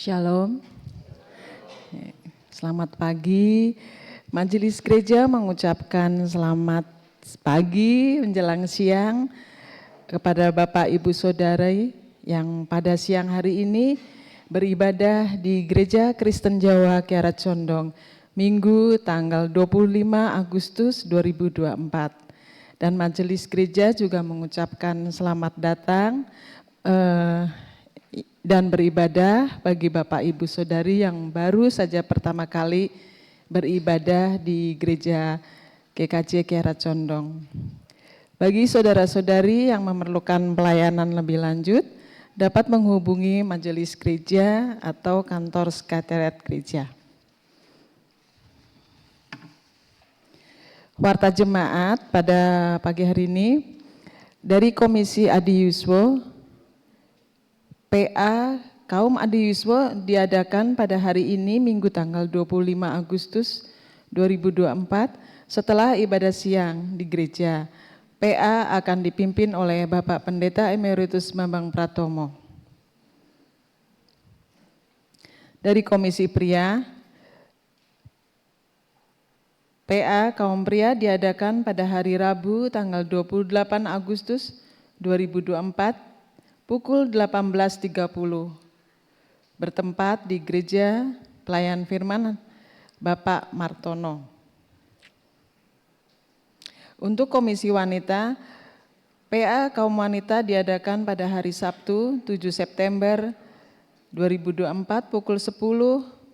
Shalom, selamat pagi. Majelis Gereja mengucapkan selamat pagi menjelang siang kepada Bapak Ibu Saudari yang pada siang hari ini beribadah di Gereja Kristen Jawa Kiara Condong, Minggu tanggal 25 Agustus 2024. Dan Majelis Gereja juga mengucapkan selamat datang dan beribadah bagi Bapak Ibu Saudari yang baru saja pertama kali beribadah di Gereja GKJ Kiara Condong. Bagi saudara-saudari yang memerlukan pelayanan lebih lanjut, dapat menghubungi Majelis Gereja atau kantor sekretariat gereja. Warta jemaat pada pagi hari ini dari Komisi Adi Yuswo, PA Kaum Adi Yuswo diadakan pada hari ini Minggu tanggal 25 Agustus 2024 setelah ibadah siang di gereja. PA akan dipimpin oleh Bapak Pendeta Emeritus Bambang Pratomo. Dari Komisi Pria, PA Kaum Pria diadakan pada hari Rabu tanggal 28 Agustus 2024 pukul 18.30 bertempat di Gereja Pelayan Firman Bapak Martono. Untuk Komisi Wanita, PA Kaum Wanita diadakan pada hari Sabtu 7 September 2024 pukul 10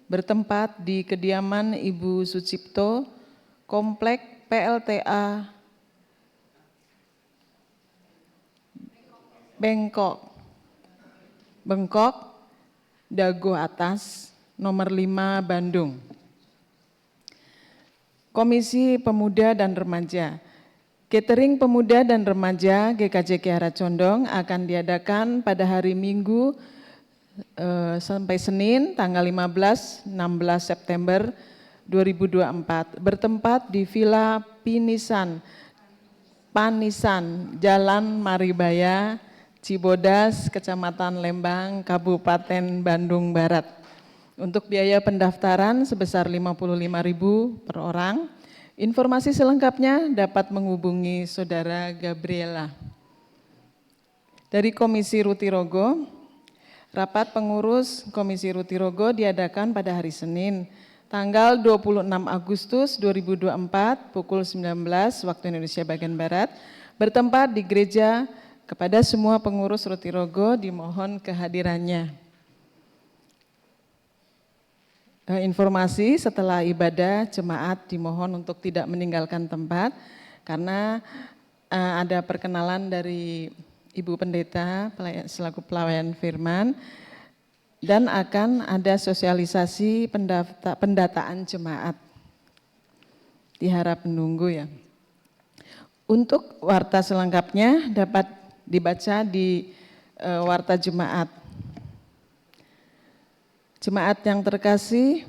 bertempat di kediaman Ibu Sucipto, Komplek PLTA Bengkok, Dago Atas, nomor 5 Bandung. Komisi Pemuda dan Remaja, Catering Pemuda dan Remaja GKJ Kiara Condong akan diadakan pada hari Minggu sampai Senin tanggal 15-16 September 2024 bertempat di Villa Panisan, Jalan Maribaya, Cibodas, Kecamatan Lembang, Kabupaten Bandung Barat. Untuk biaya pendaftaran sebesar Rp55.000 per orang. Informasi selengkapnya dapat menghubungi Saudara Gabriela. Dari Komisi Rutirogo, rapat pengurus Komisi Rutirogo diadakan pada hari Senin, tanggal 26 Agustus 2024 pukul 19 waktu Indonesia bagian Barat, bertempat di gereja. Kepada semua pengurus Rutirogo dimohon kehadirannya. Informasi setelah ibadah jemaat dimohon untuk tidak meninggalkan tempat karena ada perkenalan dari Ibu Pendeta selaku pelayan firman dan akan ada sosialisasi pendataan jemaat. Diharap menunggu ya. Untuk warta selengkapnya dapat dibaca di warta jemaat. Jemaat yang terkasih,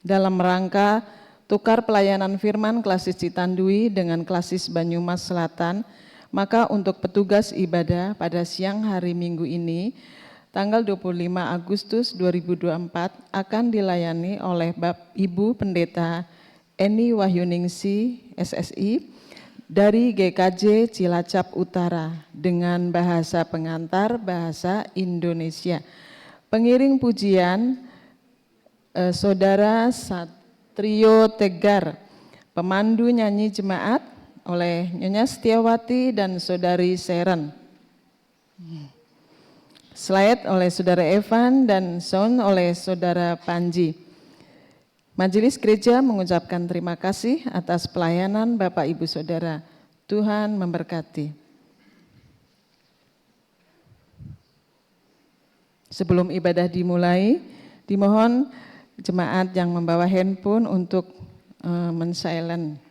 dalam rangka tukar pelayanan firman Klasis Citandui dengan Klasis Banyumas Selatan, maka untuk petugas ibadah pada siang hari Minggu ini, tanggal 25 Agustus 2024 akan dilayani oleh Ibu Pendeta Eni Wahyuningsi SSI, dari GKJ Cilacap Utara dengan bahasa pengantar bahasa Indonesia. Pengiring pujian Saudara Satrio Tegar, pemandu nyanyi jemaat oleh Nyonya Setiawati dan Saudari Seren. Slide oleh Saudara Evan dan sound oleh Saudara Panji. Majelis Gereja mengucapkan terima kasih atas pelayanan Bapak Ibu Saudara. Tuhan memberkati. Sebelum ibadah dimulai, dimohon jemaat yang membawa handphone untuk men-silent.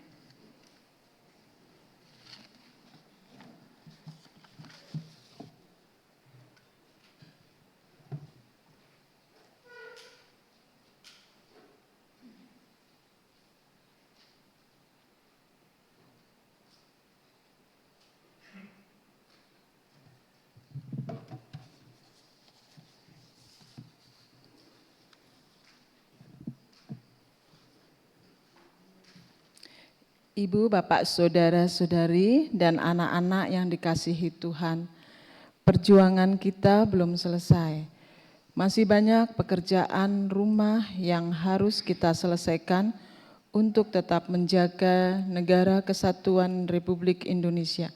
Ibu, Bapak, Saudara-saudari, dan anak-anak yang dikasihi Tuhan, perjuangan kita belum selesai. Masih banyak pekerjaan rumah yang harus kita selesaikan untuk tetap menjaga negara kesatuan Republik Indonesia.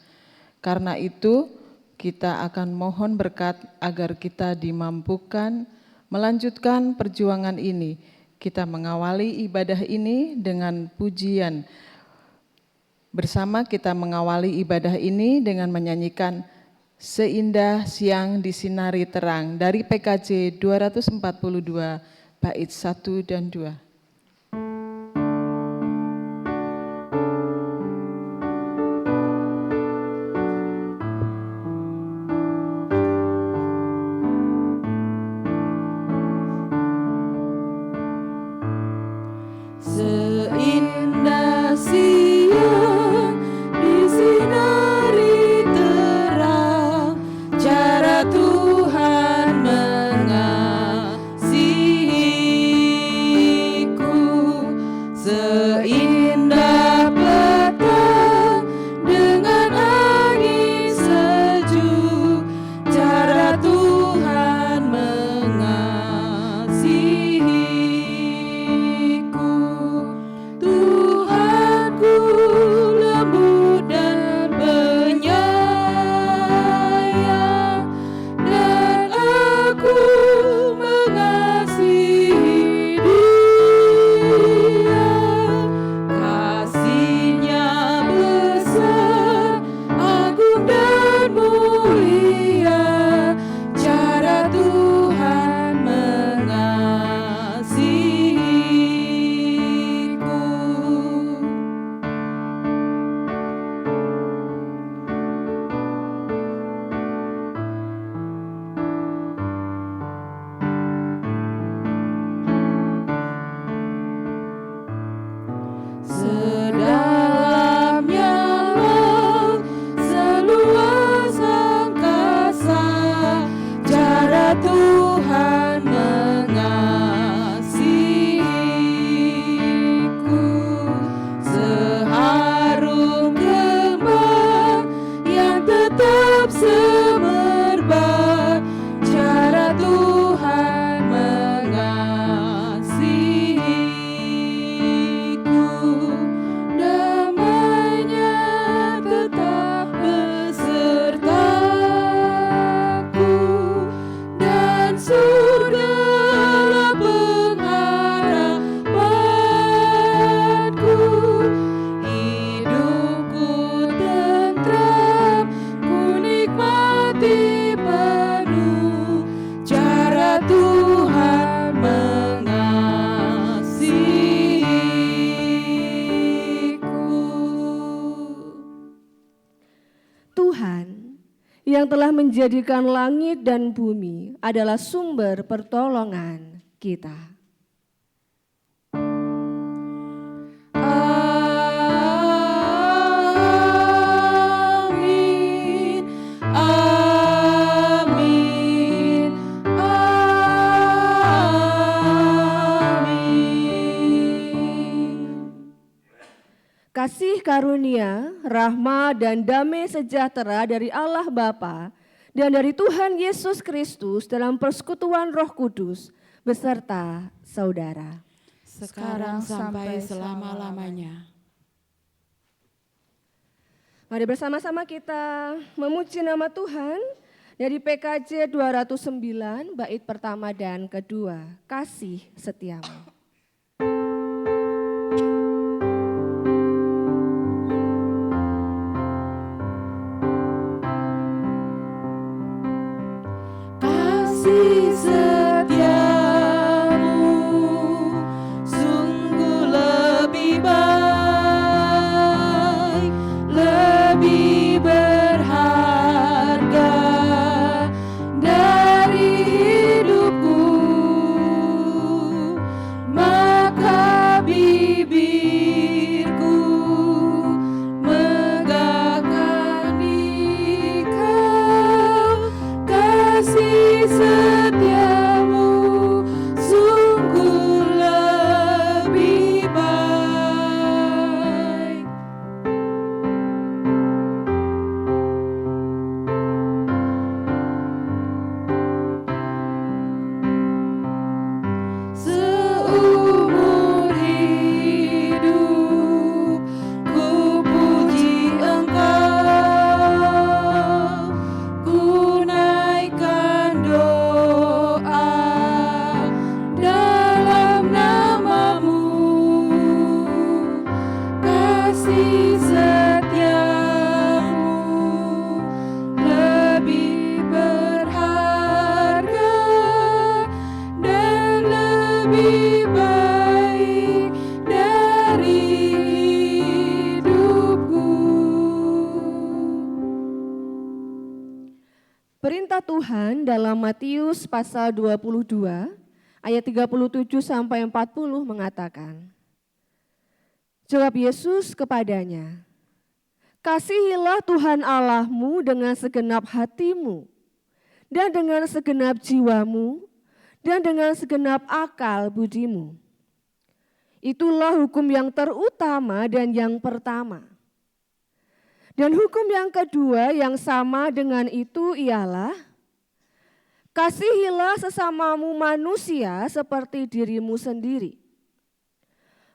Karena itu, kita akan mohon berkat agar kita dimampukan melanjutkan perjuangan ini. Kita mengawali ibadah ini dengan pujian. Bersama kita mengawali ibadah ini dengan menyanyikan Seindah Siang Disinari Terang dari PKJ 242 bait 1 dan 2. Yang telah menjadikan langit dan bumi adalah sumber pertolongan kita. Amin, amin, amin. Kasih karunia, rahmat dan damai sejahtera dari Allah Bapa dan dari Tuhan Yesus Kristus dalam persekutuan Roh Kudus beserta saudara. Sekarang sampai selama-lamanya. Mari bersama-sama kita memuji nama Tuhan dari PKJ 209 bait pertama dan kedua, Kasih Setiamu. Kasih setiamu sungguh lebih baik, lebih berharga dari hidupku. Perintah Tuhan dalam Matius pasal 22 ayat 37 sampai 40 mengatakan, jawab Yesus kepadanya, kasihilah Tuhan Allahmu dengan segenap hatimu, dan dengan segenap jiwamu, dan dengan segenap akal budimu. Itulah hukum yang terutama dan yang pertama. Dan hukum yang kedua yang sama dengan itu ialah, kasihilah sesamamu manusia seperti dirimu sendiri.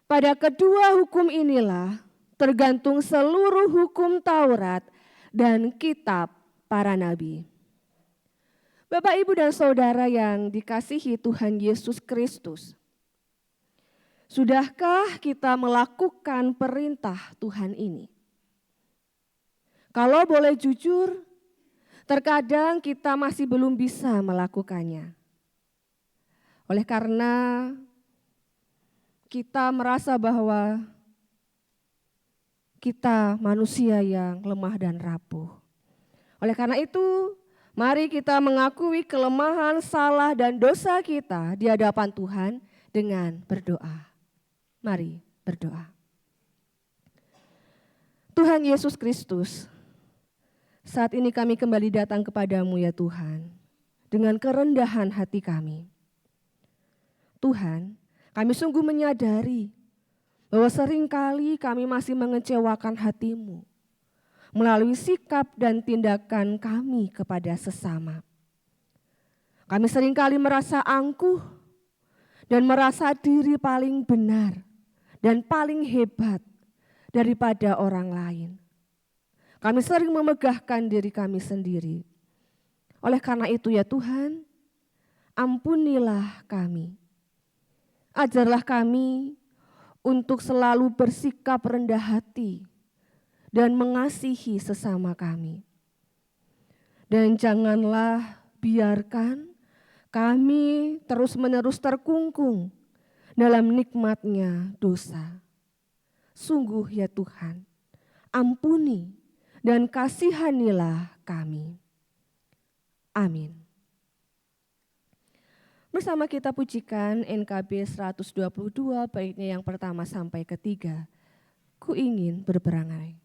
Pada kedua hukum inilah tergantung seluruh hukum Taurat dan kitab para nabi. Bapak, Ibu, dan Saudara yang dikasihi Tuhan Yesus Kristus, sudahkah kita melakukan perintah Tuhan ini? Kalau boleh jujur, terkadang kita masih belum bisa melakukannya. Oleh karena kita merasa bahwa kita manusia yang lemah dan rapuh. Oleh karena itu, mari kita mengakui kelemahan, salah, dan dosa kita di hadapan Tuhan dengan berdoa. Mari berdoa. Tuhan Yesus Kristus, saat ini kami kembali datang kepadamu ya Tuhan, dengan kerendahan hati kami. Tuhan, kami sungguh menyadari bahwa seringkali kami masih mengecewakan hati-Mu melalui sikap dan tindakan kami kepada sesama. Kami seringkali merasa angkuh dan merasa diri paling benar dan paling hebat daripada orang lain. Kami sering memegahkan diri kami sendiri. Oleh karena itu ya Tuhan, ampunilah kami. Ajarlah kami untuk selalu bersikap rendah hati dan mengasihi sesama kami. Dan janganlah biarkan kami terus-menerus terkungkung dalam nikmatnya dosa. Sungguh ya Tuhan, ampuni dan kasihanilah kami. Amin. Bersama kita pujikan NKB 122 baitnya yang pertama sampai ketiga. Ku ingin berperangai.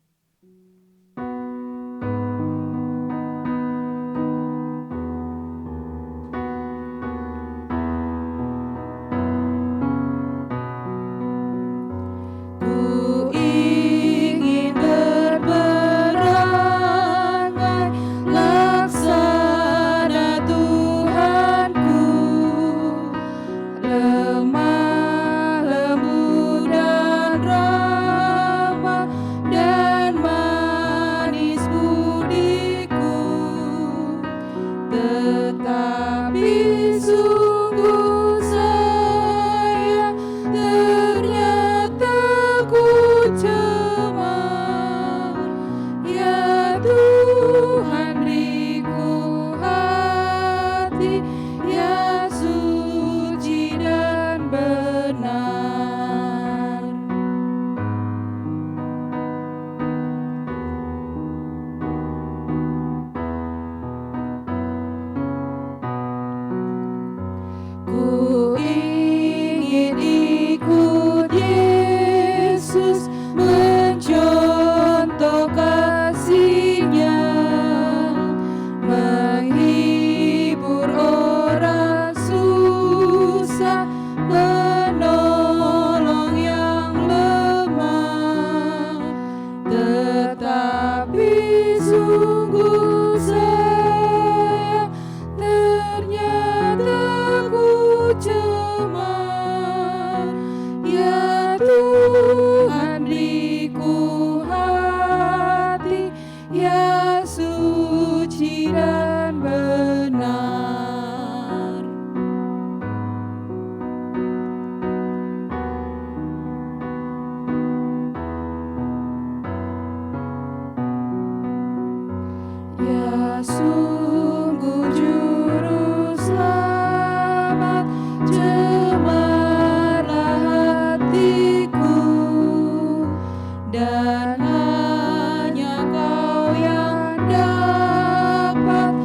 Dan hanya Kau yang dapat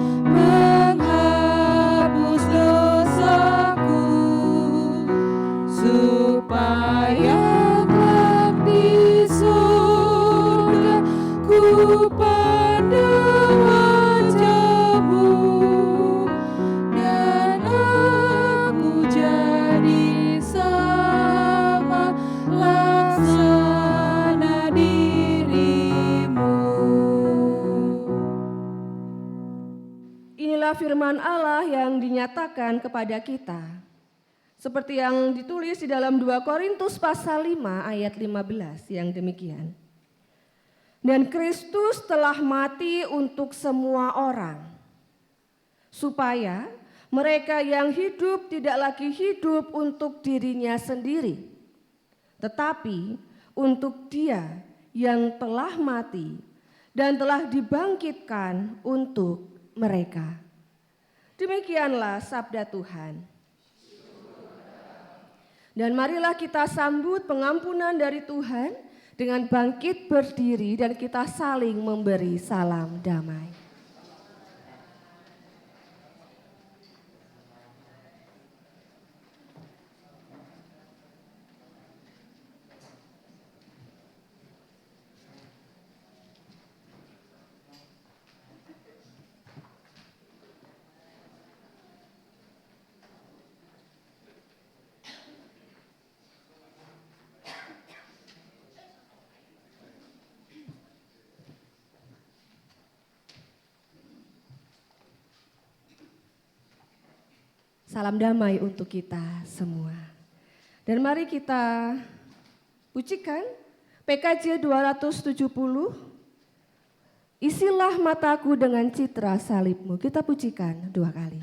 adalah firman Allah yang dinyatakan kepada kita. Seperti yang ditulis di dalam 2 Korintus pasal 5 ayat 15 yang demikian. Dan Kristus telah mati untuk semua orang, supaya mereka yang hidup tidak lagi hidup untuk dirinya sendiri, tetapi untuk Dia yang telah mati dan telah dibangkitkan untuk mereka. Demikianlah sabda Tuhan. Dan marilah kita sambut pengampunan dari Tuhan dengan bangkit berdiri dan kita saling memberi salam damai. Salam damai untuk kita semua. Dan mari kita pujikan PKJ 270. Isilah mataku dengan citra salibmu. Kita pujikan 2 kali.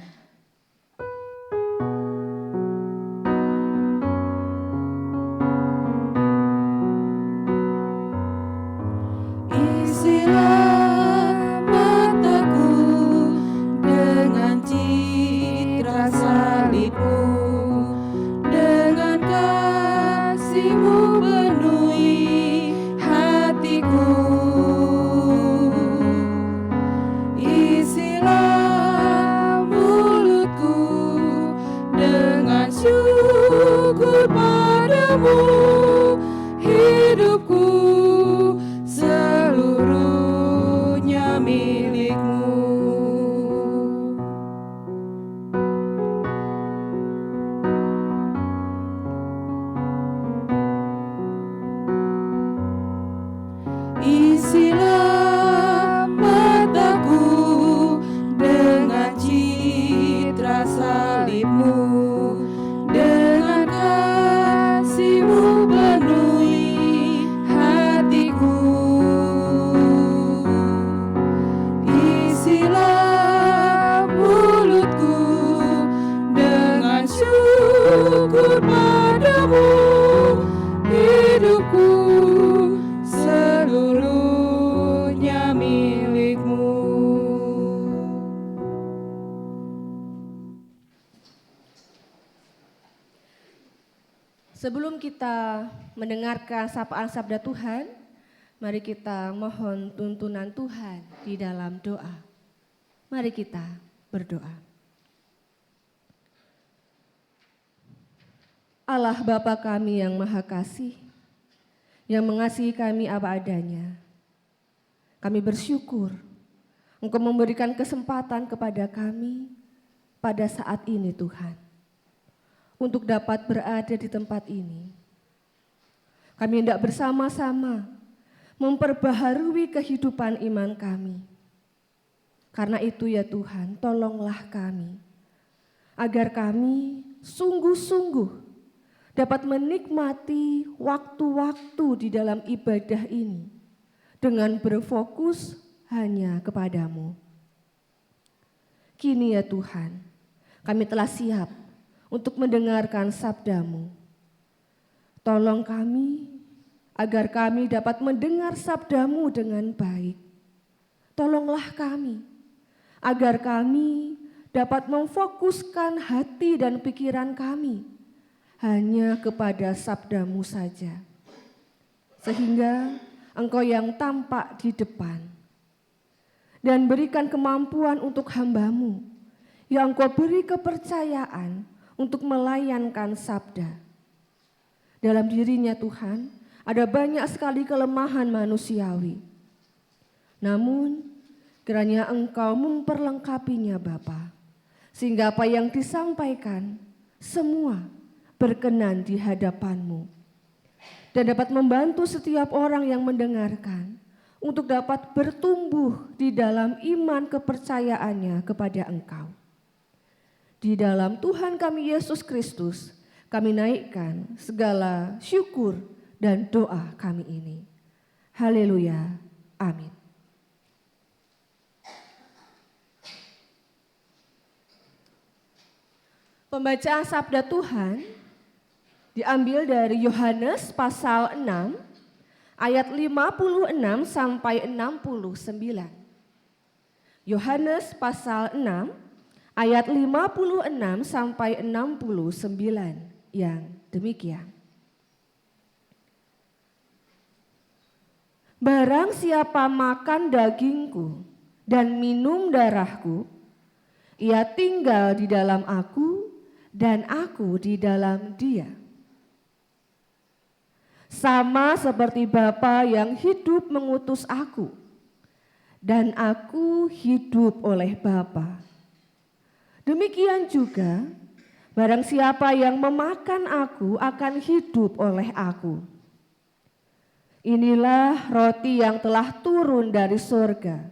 Isilah mataku dengan citra salibmu, dengan kasih-Mu penuhi hatiku. Isilah mulutku dengan syukur padamu, hidupku seluruhnya milik-Mu. Isilah mataku dengan citra salib-Mu, dengan kasih-Mu penuhi hatiku. Isilah mulutku dengan syukur padamu, hidupku seluruhnya milik-Mu. Sebelum kita mendengarkan sapaan sabda Tuhan, mari kita mohon tuntunan Tuhan di dalam doa. Mari kita berdoa. Allah Bapa kami yang Maha Kasih, yang mengasihi kami apa adanya. Kami bersyukur Engkau memberikan kesempatan kepada kami pada saat ini Tuhan, untuk dapat berada di tempat ini. Kami hendak bersama-sama memperbaharui kehidupan iman kami. Karena itu ya Tuhan, tolonglah kami, agar kami sungguh-sungguh dapat menikmati waktu-waktu di dalam ibadah ini dengan berfokus hanya kepadamu. Kini ya Tuhan, kami telah siap untuk mendengarkan sabda-Mu. Tolong kami agar kami dapat mendengar sabda-Mu dengan baik. Tolonglah kami agar kami dapat memfokuskan hati dan pikiran kami hanya kepada sabda-Mu saja. Sehingga Engkau yang tampak di depan. Dan berikan kemampuan untuk hamba-Mu yang Engkau beri kepercayaan untuk melayankan sabda. Dalam dirinya Tuhan, ada banyak sekali kelemahan manusiawi. Namun, kiranya Engkau memperlengkapinya Bapa, sehingga apa yang disampaikan semua berkenan di hadapan-Mu dan dapat membantu setiap orang yang mendengarkan untuk dapat bertumbuh di dalam iman kepercayaannya kepada Engkau. Di dalam Tuhan kami Yesus Kristus, kami naikkan segala syukur dan doa kami ini. Haleluya. Amin. Pembacaan sabda Tuhan diambil dari Yohanes pasal 6 ayat 56 sampai 69. Yohanes pasal 6 ayat 56 sampai 69 yang demikian. Barang siapa makan dagingku dan minum darahku, ia tinggal di dalam aku dan aku di dalam dia. Sama seperti Bapa yang hidup mengutus aku, dan aku hidup oleh Bapa. Demikian juga, barang siapa yang memakan aku akan hidup oleh aku. Inilah roti yang telah turun dari surga.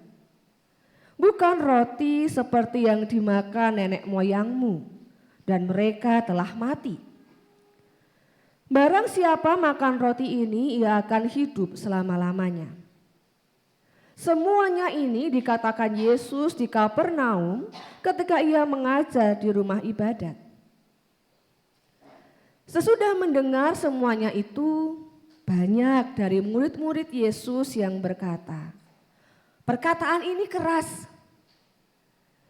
Bukan roti seperti yang dimakan nenek moyangmu, dan mereka telah mati. Barang siapa makan roti ini, ia akan hidup selama-lamanya. Semuanya ini dikatakan Yesus di Kapernaum ketika ia mengajar di rumah ibadat. Sesudah mendengar semuanya itu, banyak dari murid-murid Yesus yang berkata, "Perkataan ini keras.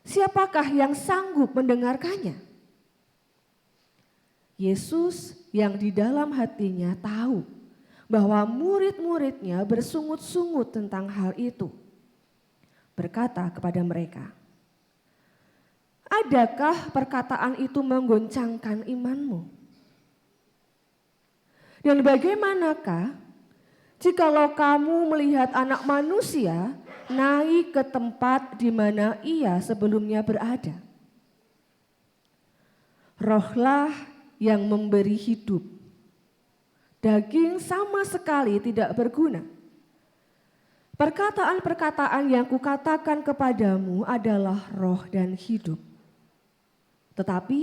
Siapakah yang sanggup mendengarkannya?" Yesus yang di dalam hatinya tahu bahwa murid-muridnya bersungut-sungut tentang hal itu, berkata kepada mereka, "Adakah perkataan itu menggoncangkan imanmu? Dan bagaimanakah jikalau kamu melihat Anak Manusia naik ke tempat di mana ia sebelumnya berada? Rohlah yang memberi hidup. Daging sama sekali tidak berguna. Perkataan-perkataan yang kukatakan kepadamu adalah roh dan hidup. Tetapi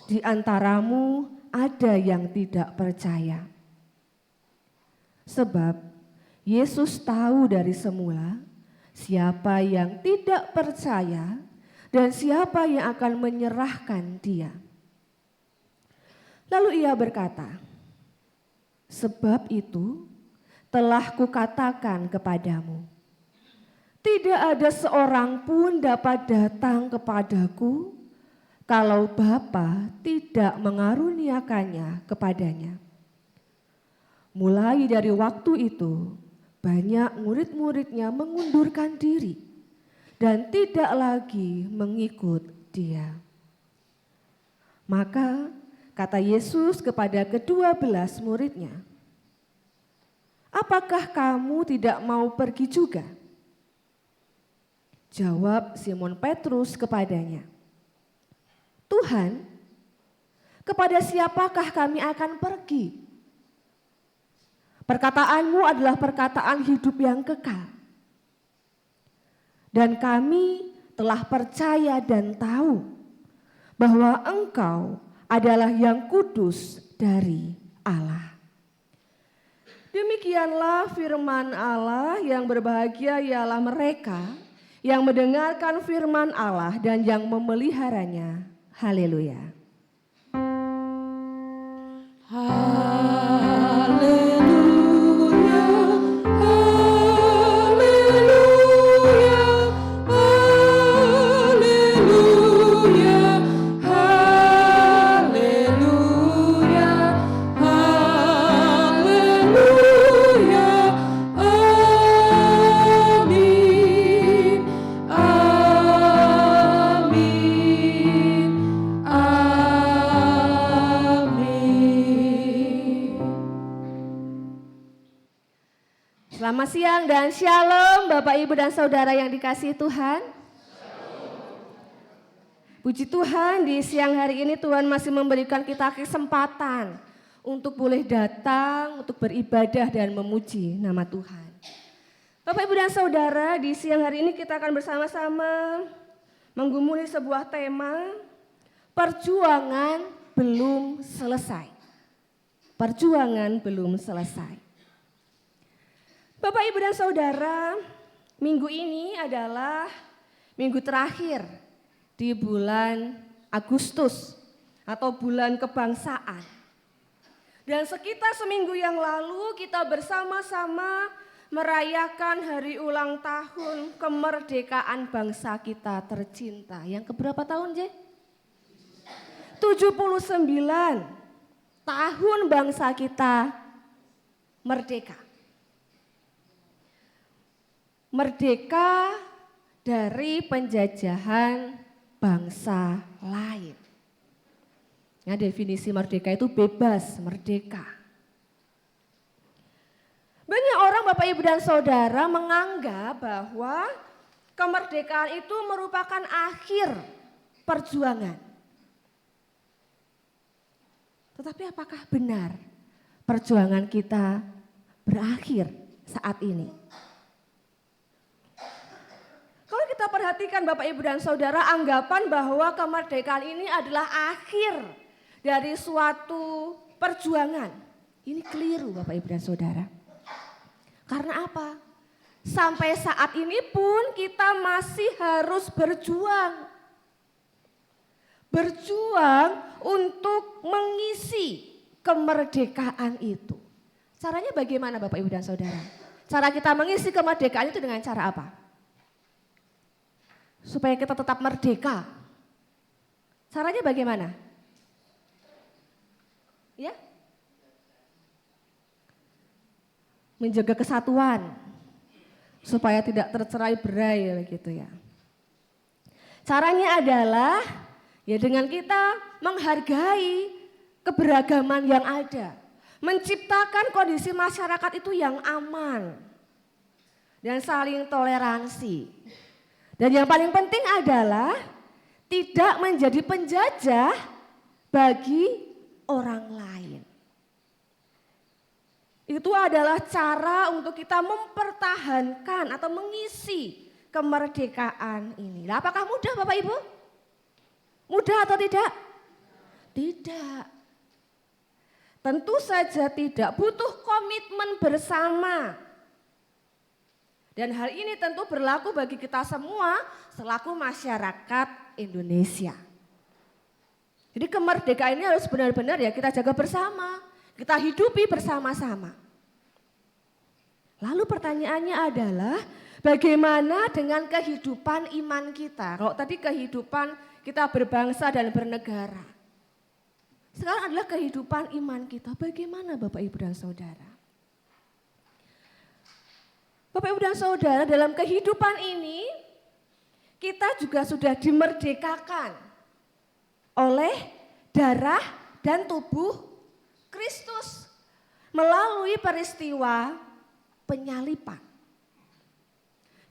di antaramu ada yang tidak percaya." Sebab Yesus tahu dari semula siapa yang tidak percaya dan siapa yang akan menyerahkan dia. Lalu ia berkata, "Sebab itu telah kukatakan kepadamu, tidak ada seorang pun dapat datang kepadaku kalau Bapa tidak mengaruniakannya kepadanya." Mulai dari waktu itu, banyak murid-muridnya mengundurkan diri dan tidak lagi mengikut dia. Maka kata Yesus kepada ke-12 muridnya, "Apakah kamu tidak mau pergi juga?" Jawab Simon Petrus kepadanya, "Tuhan, kepada siapakah kami akan pergi? Perkataanmu adalah perkataan hidup yang kekal. Dan kami telah percaya dan tahu bahwa Engkau adalah yang kudus dari Allah." Demikianlah firman Allah. Yang berbahagia ialah mereka yang mendengarkan firman Allah dan yang memeliharanya. Haleluya. Selamat siang dan shalom Bapak, Ibu, dan Saudara yang dikasihi Tuhan. Puji Tuhan, di siang hari ini Tuhan masih memberikan kita kesempatan untuk boleh datang, untuk beribadah dan memuji nama Tuhan. Bapak, Ibu, dan Saudara, di siang hari ini kita akan bersama-sama menggumuli sebuah tema, perjuangan belum selesai. Perjuangan belum selesai. Bapak, Ibu, dan Saudara, minggu ini adalah minggu terakhir di bulan Agustus atau bulan kebangsaan. Dan sekitar seminggu yang lalu kita bersama-sama merayakan hari ulang tahun kemerdekaan bangsa kita tercinta. Yang keberapa tahun, Je? 79 tahun bangsa kita merdeka. Merdeka dari penjajahan bangsa lain. Ya, definisi merdeka itu bebas, merdeka. Banyak orang, Bapak, Ibu, dan Saudara, menganggap bahwa kemerdekaan itu merupakan akhir perjuangan. Tetapi apakah benar perjuangan kita berakhir saat ini? Kalau kita perhatikan, Bapak, Ibu, dan Saudara, anggapan bahwa kemerdekaan ini adalah akhir dari suatu perjuangan. Ini keliru, Bapak, Ibu, dan Saudara. Karena apa? Sampai saat ini pun kita masih harus berjuang. Berjuang untuk mengisi kemerdekaan itu. Caranya bagaimana, Bapak, Ibu, dan Saudara? Cara kita mengisi kemerdekaan itu dengan cara apa? Supaya kita tetap merdeka. Caranya bagaimana? Ya? Menjaga kesatuan supaya tidak tercerai-berai begitu ya. Caranya adalah ya dengan kita menghargai keberagaman yang ada, menciptakan kondisi masyarakat itu yang aman dan saling toleransi. Dan yang paling penting adalah tidak menjadi penjajah bagi orang lain. Itu adalah cara untuk kita mempertahankan atau mengisi kemerdekaan ini. Nah, apakah mudah, Bapak, Ibu? Mudah atau tidak? Tidak. Tentu saja tidak, butuh komitmen bersama. Dan hal ini tentu berlaku bagi kita semua selaku masyarakat Indonesia. Jadi kemerdekaan ini harus benar-benar ya kita jaga bersama. Kita hidupi bersama-sama. Lalu pertanyaannya adalah bagaimana dengan kehidupan iman kita? Kalau tadi kehidupan kita berbangsa dan bernegara. Sekarang adalah kehidupan iman kita. Bagaimana, Bapak, Ibu, dan Saudara? Bapak, Ibu, dan Saudara, dalam kehidupan ini kita juga sudah dimerdekakan oleh darah dan tubuh Kristus melalui peristiwa penyaliban.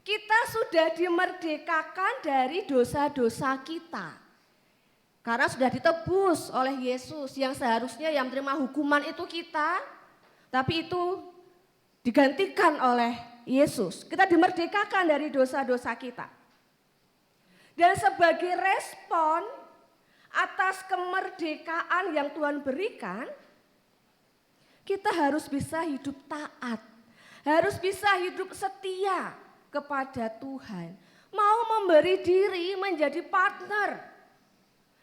Kita sudah dimerdekakan dari dosa-dosa kita. Karena sudah ditebus oleh Yesus yang seharusnya yang menerima hukuman itu kita, tapi itu digantikan oleh Yesus. Kita dimerdekakan dari dosa-dosa kita. Dan sebagai respon atas kemerdekaan yang Tuhan berikan, kita harus bisa hidup taat, harus bisa hidup setia kepada Tuhan. Mau memberi diri menjadi partner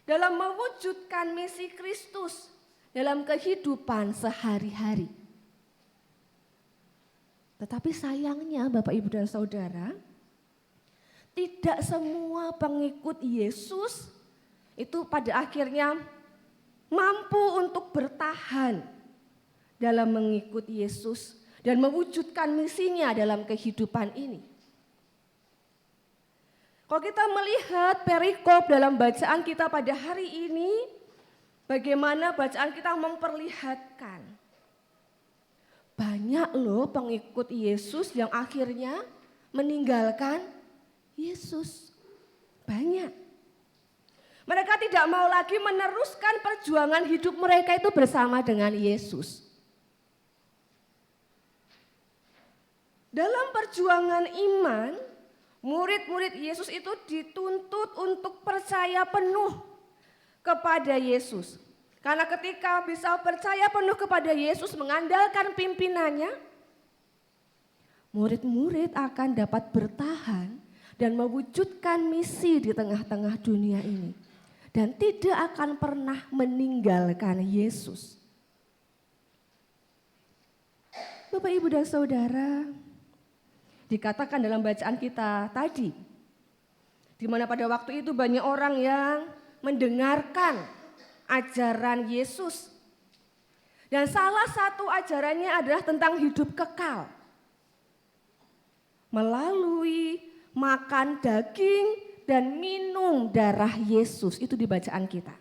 dalam mewujudkan misi Kristus dalam kehidupan sehari-hari. Tetapi sayangnya Bapak, Ibu, dan Saudara, tidak semua pengikut Yesus itu pada akhirnya mampu untuk bertahan dalam mengikuti Yesus dan mewujudkan misinya dalam kehidupan ini. Kalau kita melihat perikop dalam bacaan kita pada hari ini, bagaimana bacaan kita memperlihatkan banyak loh pengikut Yesus yang akhirnya meninggalkan Yesus. Banyak. Mereka tidak mau lagi meneruskan perjuangan hidup mereka itu bersama dengan Yesus. Dalam perjuangan iman, murid-murid Yesus itu dituntut untuk percaya penuh kepada Yesus. Karena ketika bisa percaya penuh kepada Yesus, mengandalkan pimpinannya, murid-murid akan dapat bertahan dan mewujudkan misi di tengah-tengah dunia ini. Dan tidak akan pernah meninggalkan Yesus. Bapak, Ibu, dan Saudara, dikatakan dalam bacaan kita tadi, di mana pada waktu itu banyak orang yang mendengarkan ajaran Yesus. Dan salah satu ajarannya adalah tentang hidup kekal. Melalui makan daging dan minum darah Yesus, itu di bacaan kita.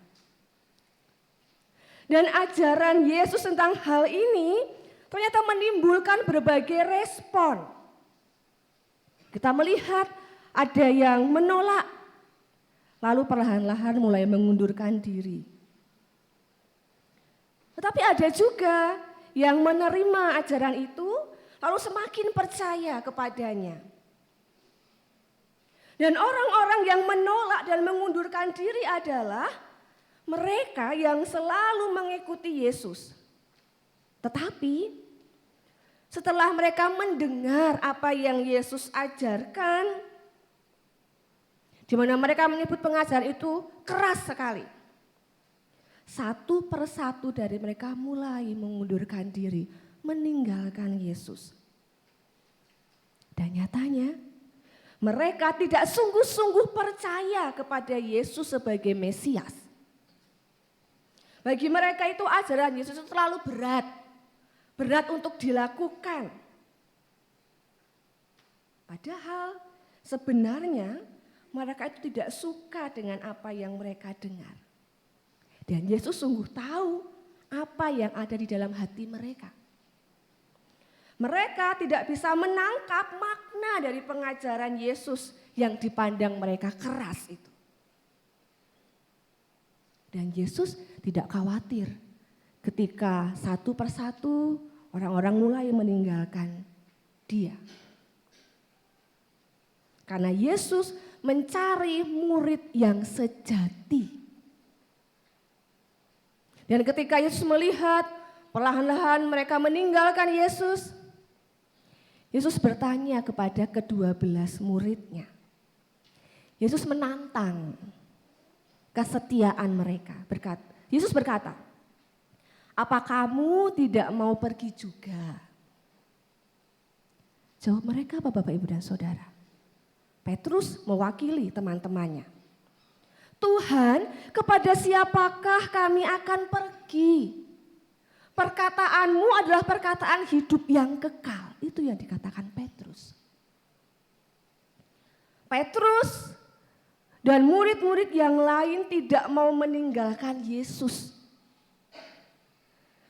Dan ajaran Yesus tentang hal ini ternyata menimbulkan berbagai respon. Kita melihat ada yang menolak, lalu perlahan-lahan mulai mengundurkan diri. Tetapi ada juga yang menerima ajaran itu, lalu semakin percaya kepadanya. Dan orang-orang yang menolak dan mengundurkan diri adalah mereka yang selalu mengikuti Yesus. Tetapi setelah mereka mendengar apa yang Yesus ajarkan, di mana mereka menyebut pengajaran itu keras sekali. Satu persatu dari mereka mulai mengundurkan diri, meninggalkan Yesus. Dan nyatanya mereka tidak sungguh-sungguh percaya kepada Yesus sebagai Mesias. Bagi mereka itu ajaran Yesus itu terlalu berat. Berat untuk dilakukan. Padahal sebenarnya mereka itu tidak suka dengan apa yang mereka dengar. Dan Yesus sungguh tahu apa yang ada di dalam hati mereka. Mereka tidak bisa menangkap makna dari pengajaran Yesus yang dipandang mereka keras itu. Dan Yesus tidak khawatir ketika satu persatu orang-orang mulai meninggalkan Dia. Karena Yesus mencari murid yang sejati. Dan ketika Yesus melihat perlahan-lahan mereka meninggalkan Yesus, Yesus bertanya kepada ke-12 muridnya. Yesus menantang kesetiaan mereka. Yesus berkata, "Apa kamu tidak mau pergi juga?" Jawab mereka apa, Bapak, Ibu, dan Saudara? Petrus mewakili teman-temannya. "Tuhan, kepada siapakah kami akan pergi? Perkataanmu adalah perkataan hidup yang kekal." Itu yang dikatakan Petrus. Petrus dan murid-murid yang lain tidak mau meninggalkan Yesus.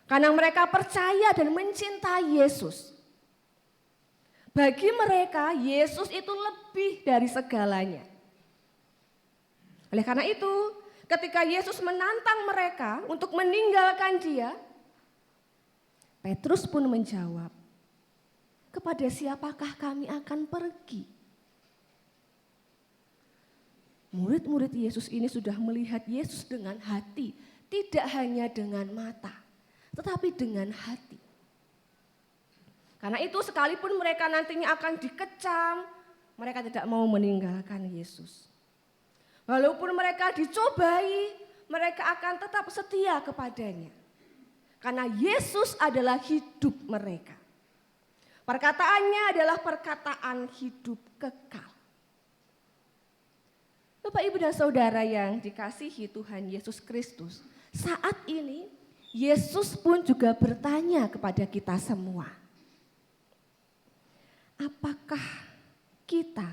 Karena mereka percaya dan mencintai Yesus. Bagi mereka Yesus itu lebih dari segalanya. Oleh karena itu, ketika Yesus menantang mereka untuk meninggalkan Dia, Petrus pun menjawab, "Kepada siapakah kami akan pergi?" Murid-murid Yesus ini sudah melihat Yesus dengan hati, tidak hanya dengan mata, tetapi dengan hati. Karena itu sekalipun mereka nantinya akan dikecam, mereka tidak mau meninggalkan Yesus. Walaupun mereka dicobai, mereka akan tetap setia kepadanya. Karena Yesus adalah hidup mereka. Perkataannya adalah perkataan hidup kekal. Bapak, Ibu, dan Saudara yang dikasihi Tuhan Yesus Kristus, saat ini Yesus pun juga bertanya kepada kita semua. Apakah kita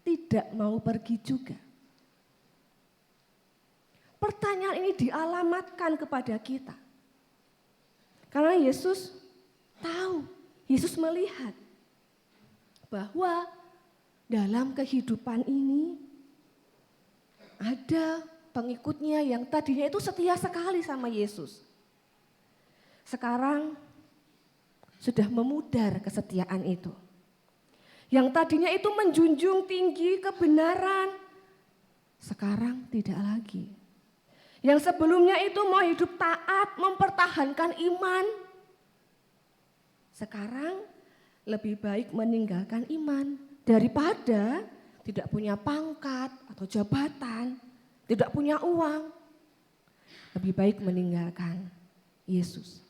tidak mau pergi juga? Pertanyaan ini dialamatkan kepada kita. Karena Yesus tahu, Yesus melihat bahwa dalam kehidupan ini ada pengikutnya yang tadinya itu setia sekali sama Yesus. Sekarang sudah memudar kesetiaan itu. yang tadinya itu menjunjung tinggi kebenaran, sekarang tidak lagi. Yang sebelumnya itu mau hidup taat, mempertahankan iman, sekarang lebih baik meninggalkan iman daripada tidak punya pangkat atau jabatan, tidak punya uang. Lebih baik meninggalkan Yesus.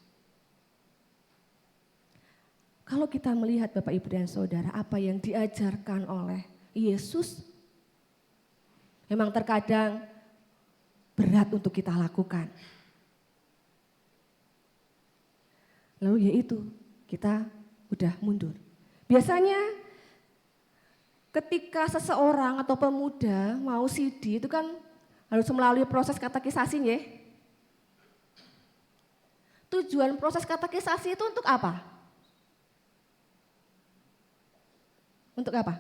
Kalau kita melihat Bapak Ibu dan Saudara apa yang diajarkan oleh Yesus, memang terkadang berat untuk kita lakukan. Lalu yaitu kita udah mundur. Biasanya ketika seseorang atau pemuda mau sidi itu kan harus melalui proses katekisasi ya. Tujuan proses katekisasi itu untuk apa? Untuk apa?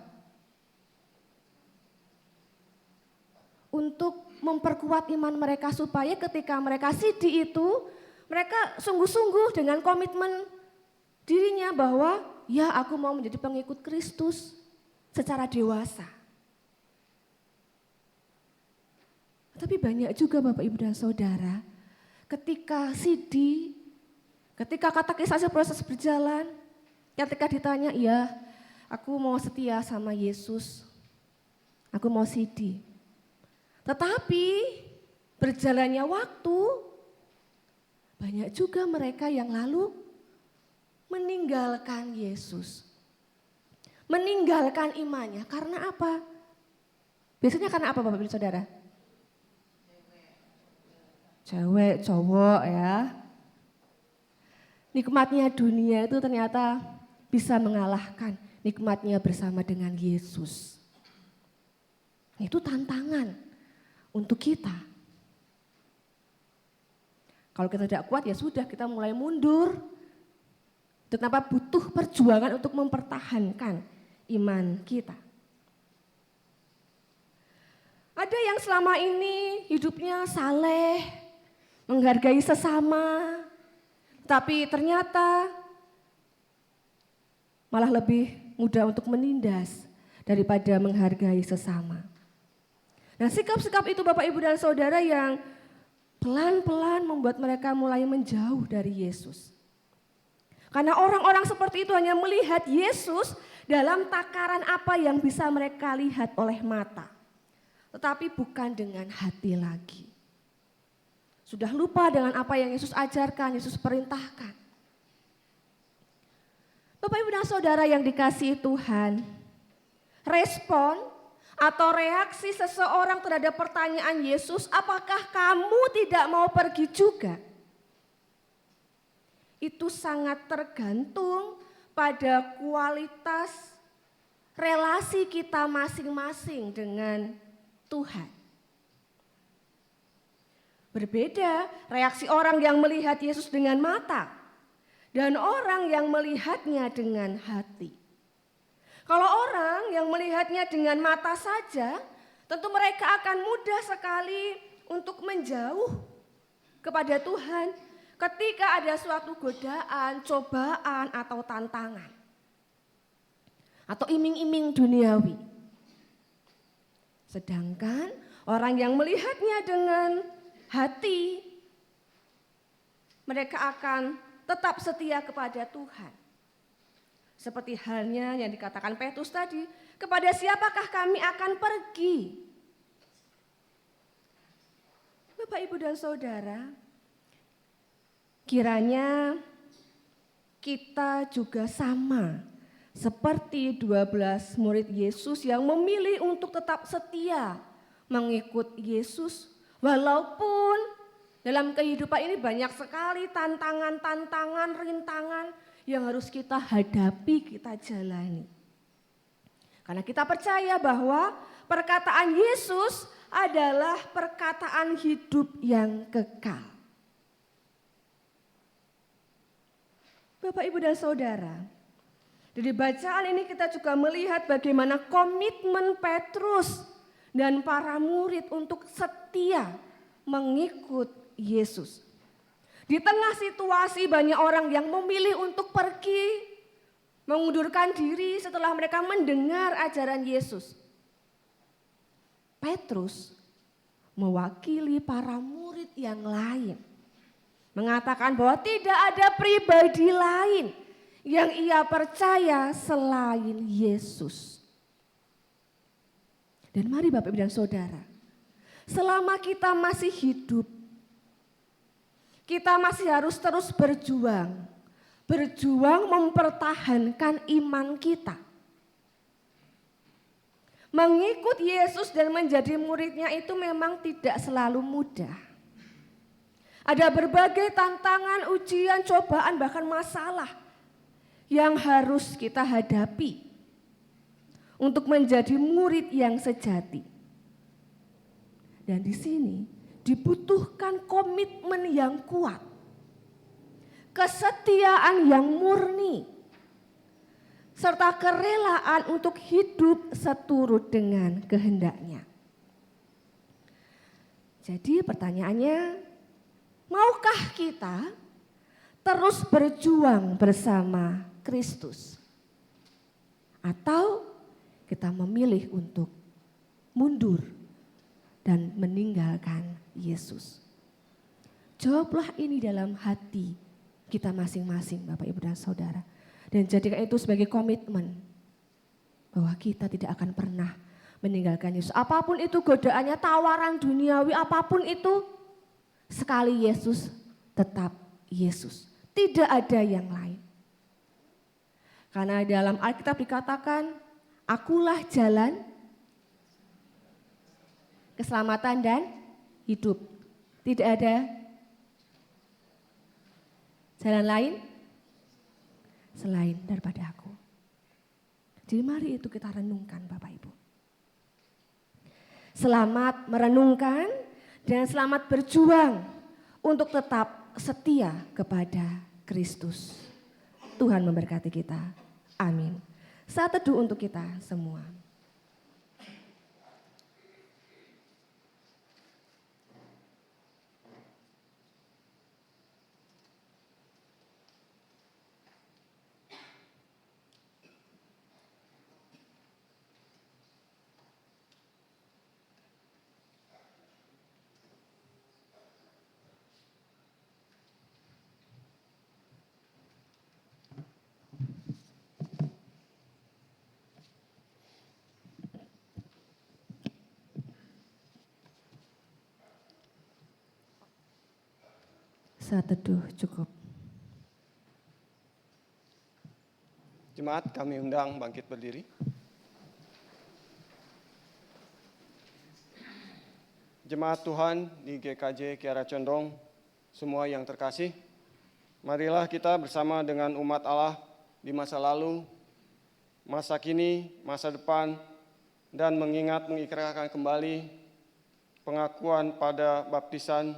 Untuk memperkuat iman mereka supaya ketika mereka sidi itu mereka sungguh-sungguh dengan komitmen dirinya bahwa ya aku mau menjadi pengikut Kristus secara dewasa. Tapi banyak juga Bapak Ibu dan Saudara ketika sidi, ketika katekisasi proses berjalan, ketika ditanya, ya aku mau setia sama Yesus, aku mau sidi. Tetapi berjalannya waktu, banyak juga mereka yang lalu meninggalkan Yesus. Meninggalkan imannya, karena apa? Biasanya karena apa Bapak Ibu Saudara? Cewek, cowok ya. Nikmatnya dunia itu ternyata bisa mengalahkan nikmatnya bersama dengan Yesus. Itu tantangan untuk kita. Kalau kita tidak kuat ya sudah, kita mulai mundur. Kenapa butuh perjuangan untuk mempertahankan iman kita. Ada yang selama ini hidupnya saleh, menghargai sesama, tapi ternyata malah lebih mudah untuk menindas daripada menghargai sesama. Nah, sikap-sikap itu Bapak Ibu dan Saudara yang pelan-pelan membuat mereka mulai menjauh dari Yesus. Karena orang-orang seperti itu hanya melihat Yesus dalam takaran apa yang bisa mereka lihat oleh mata. Tetapi bukan dengan hati lagi. Sudah lupa dengan apa yang Yesus ajarkan, Yesus perintahkan. Bapak Ibu dan Saudara yang dikasihi Tuhan, respon atau reaksi seseorang terhadap pertanyaan Yesus, apakah kamu tidak mau pergi juga? Itu sangat tergantung pada kualitas relasi kita masing-masing dengan Tuhan. Berbeda reaksi orang yang melihat Yesus dengan mata dan orang yang melihatnya dengan hati. Kalau orang yang melihatnya dengan mata saja, tentu mereka akan mudah sekali untuk menjauh kepada Tuhan ketika ada suatu godaan, cobaan atau tantangan. Atau iming-iming duniawi. Sedangkan orang yang melihatnya dengan hati, mereka akan tetap setia kepada Tuhan. Seperti halnya yang dikatakan Petrus tadi, kepada siapakah kami akan pergi? Bapak, Ibu dan Saudara, kiranya kita juga sama seperti 12 murid Yesus yang memilih untuk tetap setia mengikut Yesus. Walaupun dalam kehidupan ini banyak sekali tantangan-tantangan, rintangan yang harus kita hadapi, kita jalani. Karena kita percaya bahwa perkataan Yesus adalah perkataan hidup yang kekal. Bapak, Ibu dan Saudara, dari bacaan ini kita juga melihat bagaimana komitmen Petrus dan para murid untuk setia mengikut Yesus. Di tengah situasi banyak orang yang memilih untuk pergi, mengundurkan diri setelah mereka mendengar ajaran Yesus. Petrus mewakili para murid yang lain, mengatakan bahwa tidak ada pribadi lain yang ia percaya selain Yesus. Dan mari Bapak Ibu dan Saudara, selama kita masih hidup, kita masih harus terus berjuang mempertahankan iman kita. Mengikut Yesus dan menjadi muridnya itu memang tidak selalu mudah. Ada berbagai tantangan, ujian, cobaan, bahkan masalah yang harus kita hadapi untuk menjadi murid yang sejati. Dan di sini dibutuhkan komitmen yang kuat, kesetiaan yang murni, serta kerelaan untuk hidup seturut dengan kehendaknya. Jadi pertanyaannya, maukah kita terus berjuang bersama Kristus? Atau kita memilih untuk mundur dan meninggalkan Yesus? Jawablah ini dalam hati kita masing-masing, Bapak, Ibu, dan Saudara. Dan jadikan itu sebagai komitmen bahwa kita tidak akan pernah meninggalkan Yesus. Apapun itu godaannya, tawaran duniawi, apapun itu, sekali Yesus tetap Yesus. Tidak ada yang lain. Karena dalam Alkitab dikatakan, akulah jalan, keselamatan dan hidup. Tidak ada jalan lain selain daripada aku. Jadi mari itu kita renungkan Bapak Ibu. Selamat merenungkan dan selamat berjuang untuk tetap setia kepada Kristus. Tuhan memberkati kita. Amin. Saat teduh untuk kita semua. Saat teduh cukup. Jemaat, kami undang bangkit berdiri. Jemaat Tuhan di GKJ Kiara Condong, semua yang terkasih, marilah kita bersama dengan umat Allah di masa lalu, masa kini, masa depan, dan mengikrarkan kembali pengakuan pada baptisan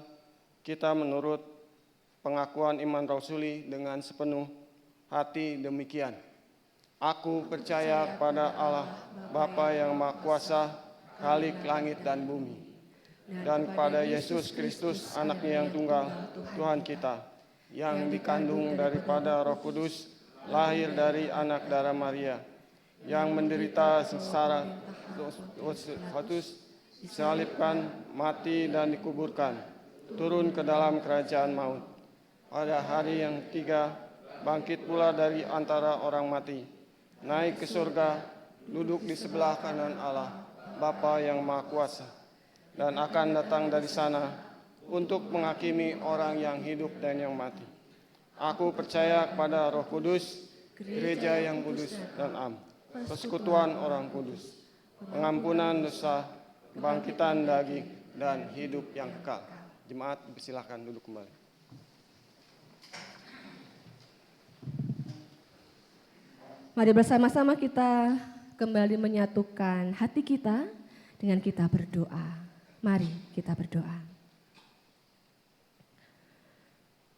kita menurut pengakuan iman rasuli dengan sepenuh hati demikian. Aku percaya pada Allah Bapa yang Maha Kuasa, Khalik langit dan bumi, dan pada Yesus Kristus anaknya yang tunggal, Tuhan kita, yang dikandung daripada Roh Kudus, lahir dari anak darah Maria, yang menderita sengsara, disalibkan, mati dan dikuburkan, turun ke dalam kerajaan maut. Pada hari yang ketiga, bangkit pula dari antara orang mati, naik ke surga, duduk di sebelah kanan Allah, Bapa yang Maha Kuasa, dan akan datang dari sana untuk menghakimi orang yang hidup dan yang mati. Aku percaya kepada Roh Kudus, gereja yang kudus dan am, persekutuan orang kudus, pengampunan dosa, kebangkitan daging, dan hidup yang kekal. Jemaat, silakan duduk kembali. Mari bersama-sama kita kembali menyatukan hati kita dengan kita berdoa. Mari kita berdoa.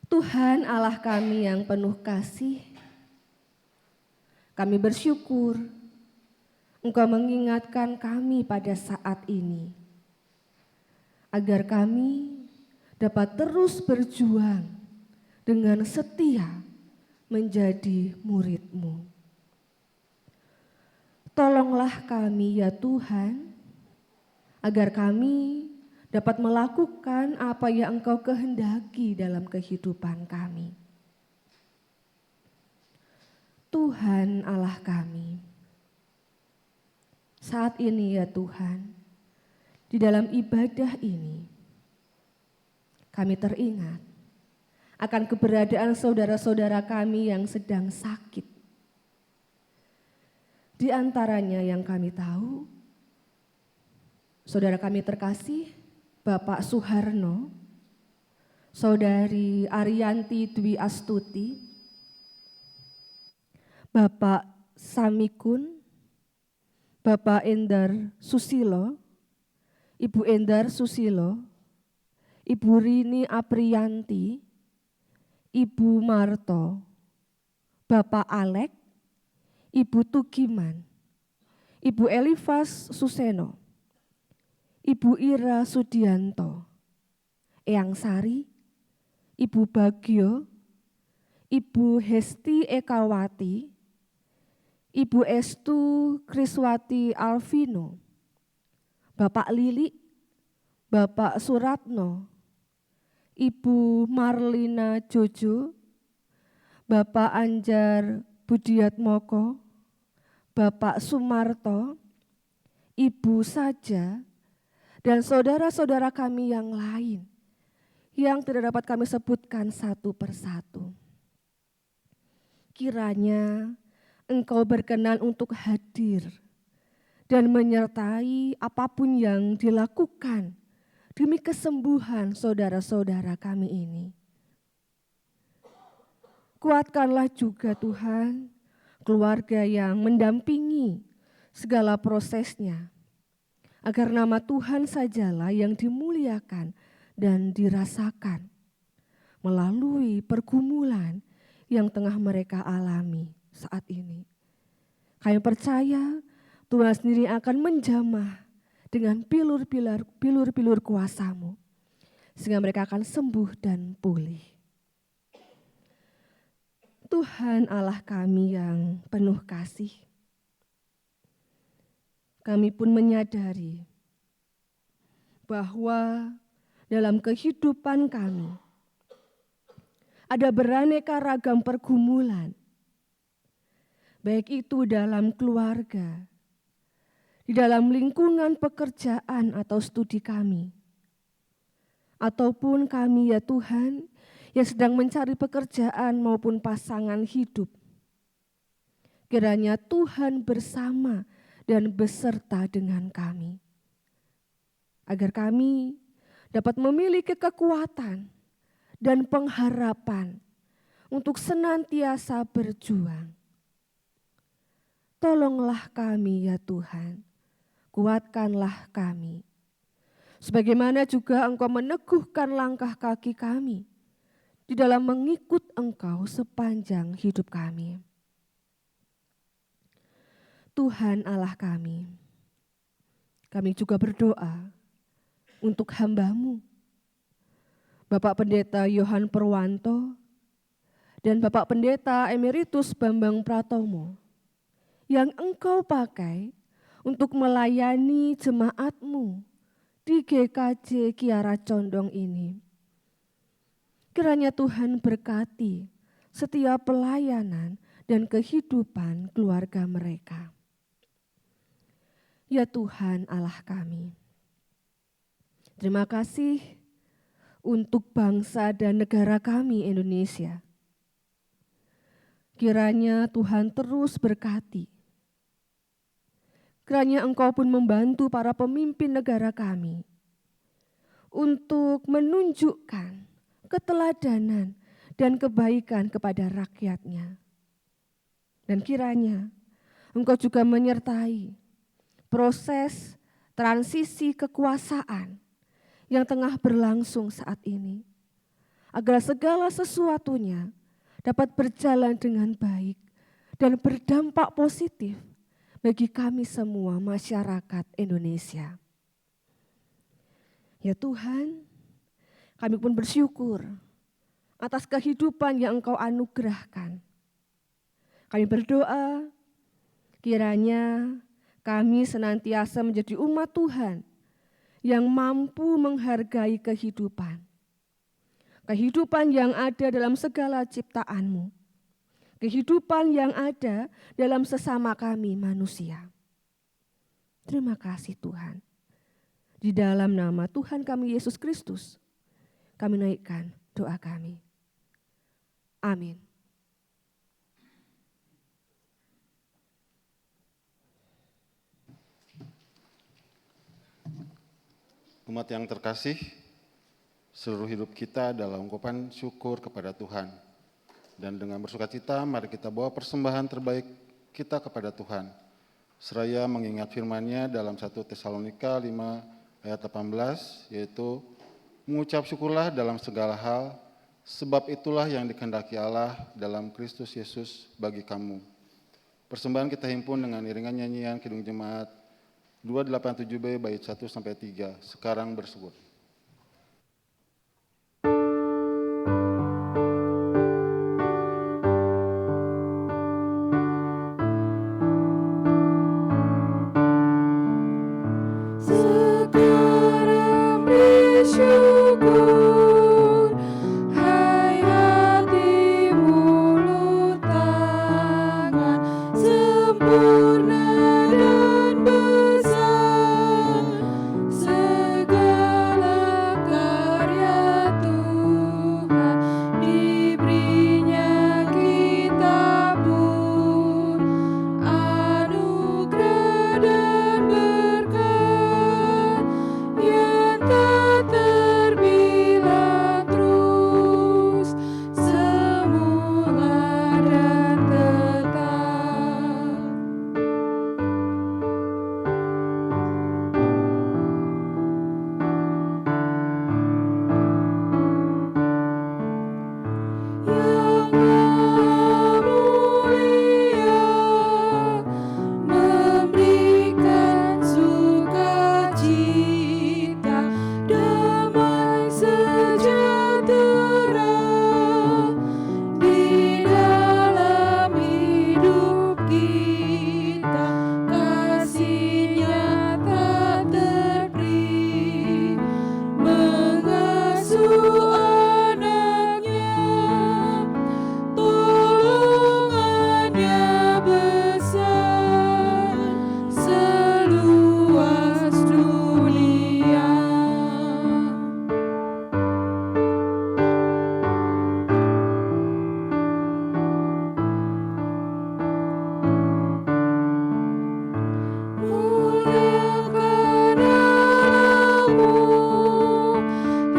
Tuhan Allah kami yang penuh kasih, kami bersyukur Engkau mengingatkan kami pada saat ini, agar kami dapat terus berjuang dengan setia menjadi murid-Mu. Tolonglah kami ya Tuhan, agar kami dapat melakukan apa yang Engkau kehendaki dalam kehidupan kami. Tuhan Allah kami, saat ini ya Tuhan, di dalam ibadah ini, kami teringat akan keberadaan saudara-saudara kami yang sedang sakit. Di antaranya yang kami tahu, saudara kami terkasih, Bapak Suharno, Saudari Ariyanti Dwi Astuti, Bapak Samikun, Bapak Endar Susilo, Ibu Endar Susilo, Ibu Rini Apriyanti, Ibu Marto, Bapak Alek, Ibu Tugiman, Ibu Elifas Suseno, Ibu Ira Sudianto, Eyang Sari, Ibu Bagio, Ibu Hesti Ekawati, Ibu Estu Kriswati Alvino, Bapak Lili, Bapak Suratno, Ibu Marlina Jojo, Bapak Anjar Budiatmoko, Bapak Sumarto, Ibu Saja, dan saudara-saudara kami yang lain yang tidak dapat kami sebutkan satu persatu. Kiranya Engkau berkenan untuk hadir dan menyertai apapun yang dilakukan demi kesembuhan saudara-saudara kami ini. Kuatkanlah juga Tuhan keluarga yang mendampingi segala prosesnya, agar nama Tuhan sajalah yang dimuliakan dan dirasakan melalui pergumulan yang tengah mereka alami saat ini. Kami percaya Tuhan sendiri akan menjamah dengan bilur-bilur kuasa-Mu, sehingga mereka akan sembuh dan pulih. Tuhan Allah kami yang penuh kasih, kami pun menyadari bahwa dalam kehidupan kami ada beraneka ragam pergumulan, baik itu dalam keluarga, di dalam lingkungan pekerjaan atau studi kami, ataupun kami ya Tuhan yang sedang mencari pekerjaan maupun pasangan hidup. Kiranya Tuhan bersama dan beserta dengan kami, agar kami dapat memiliki kekuatan dan pengharapan untuk senantiasa berjuang. Tolonglah kami ya Tuhan, kuatkanlah kami, sebagaimana juga Engkau meneguhkan langkah kaki kami di dalam mengikut Engkau sepanjang hidup kami. Tuhan Allah kami juga berdoa untuk hamba-Mu, Bapak Pendeta Yohan Perwanto dan Bapak Pendeta Emeritus Bambang Pratomo, yang Engkau pakai untuk melayani jemaat-Mu di GKJ Kiara Condong ini. Kiranya Tuhan berkati setiap pelayanan dan kehidupan keluarga mereka. Ya Tuhan Allah kami, terima kasih untuk bangsa dan negara kami Indonesia. Kiranya Tuhan terus berkati. Kiranya Engkau pun membantu para pemimpin negara kami untuk menunjukkan keteladanan dan kebaikan kepada rakyatnya. Dan kiranya Engkau juga menyertai proses transisi kekuasaan yang tengah berlangsung saat ini, agar segala sesuatunya dapat berjalan dengan baik dan berdampak positif bagi kami semua masyarakat Indonesia. Ya Tuhan, kami pun bersyukur atas kehidupan yang Engkau anugerahkan. Kami berdoa kiranya kami senantiasa menjadi umat Tuhan yang mampu menghargai kehidupan. Kehidupan yang ada dalam segala ciptaan-Mu. Kehidupan yang ada dalam sesama kami manusia. Terima kasih Tuhan. Di dalam nama Tuhan kami Yesus Kristus, kami naikkan doa kami. Amin. Umat yang terkasih, seluruh hidup kita adalah ungkapan syukur kepada Tuhan. Dan dengan bersukacita, mari kita bawa persembahan terbaik kita kepada Tuhan. Seraya mengingat firman-Nya dalam 1 Tesalonika 5 ayat 18, yaitu mengucap syukurlah dalam segala hal, sebab itulah yang dikehendaki Allah dalam Kristus Yesus bagi kamu. Persembahan kita himpun dengan iringan nyanyian Kidung Jemaat 287B bait 1-3. Sekarang bersyukur. Sekarang bersyukur, hai hati mulut tangan, sempurna dan besar segala karya Tuhan, diberinya kita pun anugerah dan berkat yang tak terbilang, terus semula dan tetap. Yang mulia memberikan sukacita, damai sejahtera di dalam hidup kita, kasih-Nya tak terperi, mengasuh anak-Nya, tolongan-Nya besar seluas dunia. Muliakan Allah-Mu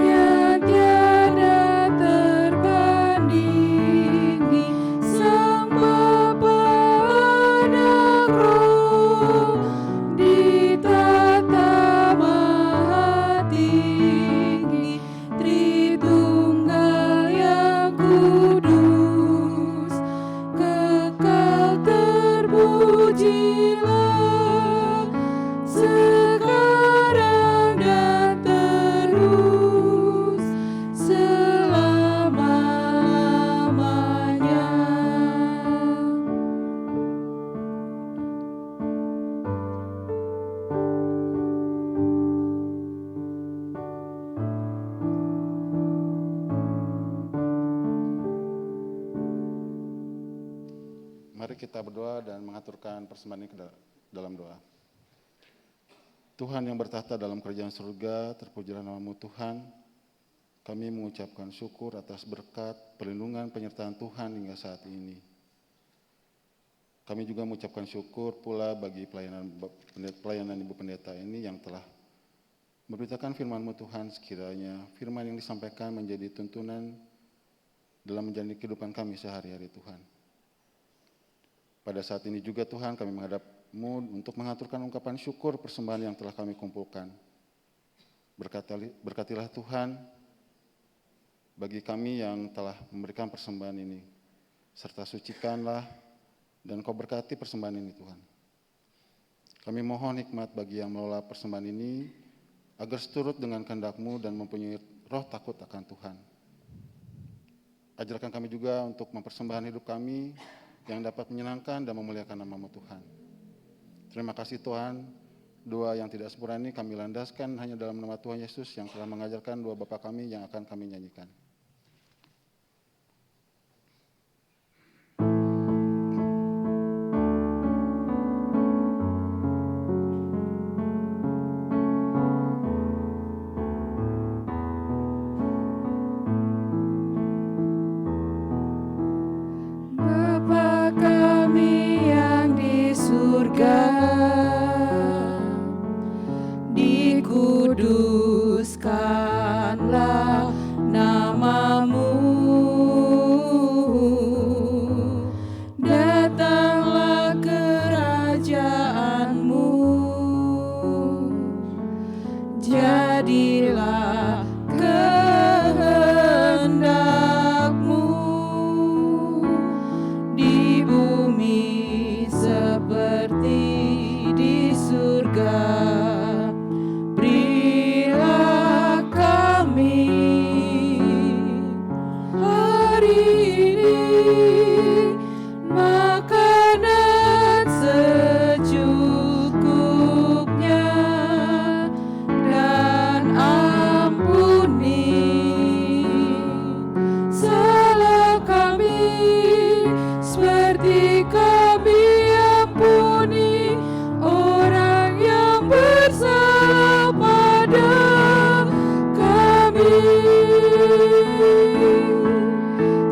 yang tiada tertandingi, Sang Bapa, Anak, Roh, ditata maha tinggi, Tritunggal yang kudus, kekal terpujilah, sekarang dan terus selama-lamanya. Mari kita berdoa dan mengaturkan persembahan ini ke dalam doa. Tuhan yang bertahta dalam kerajaan surga, terpujilah nama-Mu Tuhan. Kami mengucapkan syukur atas berkat, perlindungan, penyertaan Tuhan hingga saat ini. Kami juga mengucapkan syukur pula bagi pelayanan Ibu Pendeta ini yang telah memberitakan firman-Mu Tuhan, sekiranya firman yang disampaikan menjadi tuntunan dalam menjalani kehidupan kami sehari-hari Tuhan. Pada saat ini juga Tuhan kami menghadap-Mu untuk mengaturkan ungkapan syukur persembahan yang telah kami kumpulkan. Berkatilah Tuhan bagi kami yang telah memberikan persembahan ini, serta sucikanlah dan Kau berkati persembahan ini Tuhan. Kami mohon hikmat bagi yang mengelola persembahan ini, agar seturut dengan kehendak-Mu dan mempunyai roh takut akan Tuhan. Ajarkan kami juga untuk mempersembahkan hidup kami yang dapat menyenangkan dan memuliakan nama-Mu Tuhan. Terima kasih Tuhan, doa yang tidak sempurna ini kami landaskan hanya dalam nama Tuhan Yesus yang telah mengajarkan doa Bapa kami yang akan kami nyanyikan. Bapa kami yang di surga, dikuduskanlah namamu, datanglah kerajaanmu, jadilah kehendakmu di bumi seperti di surga. Berilah kami hari ini makanan secukupnya, dan ampuni salah kami seperti kami ampuni orang yang bersalah pada kami.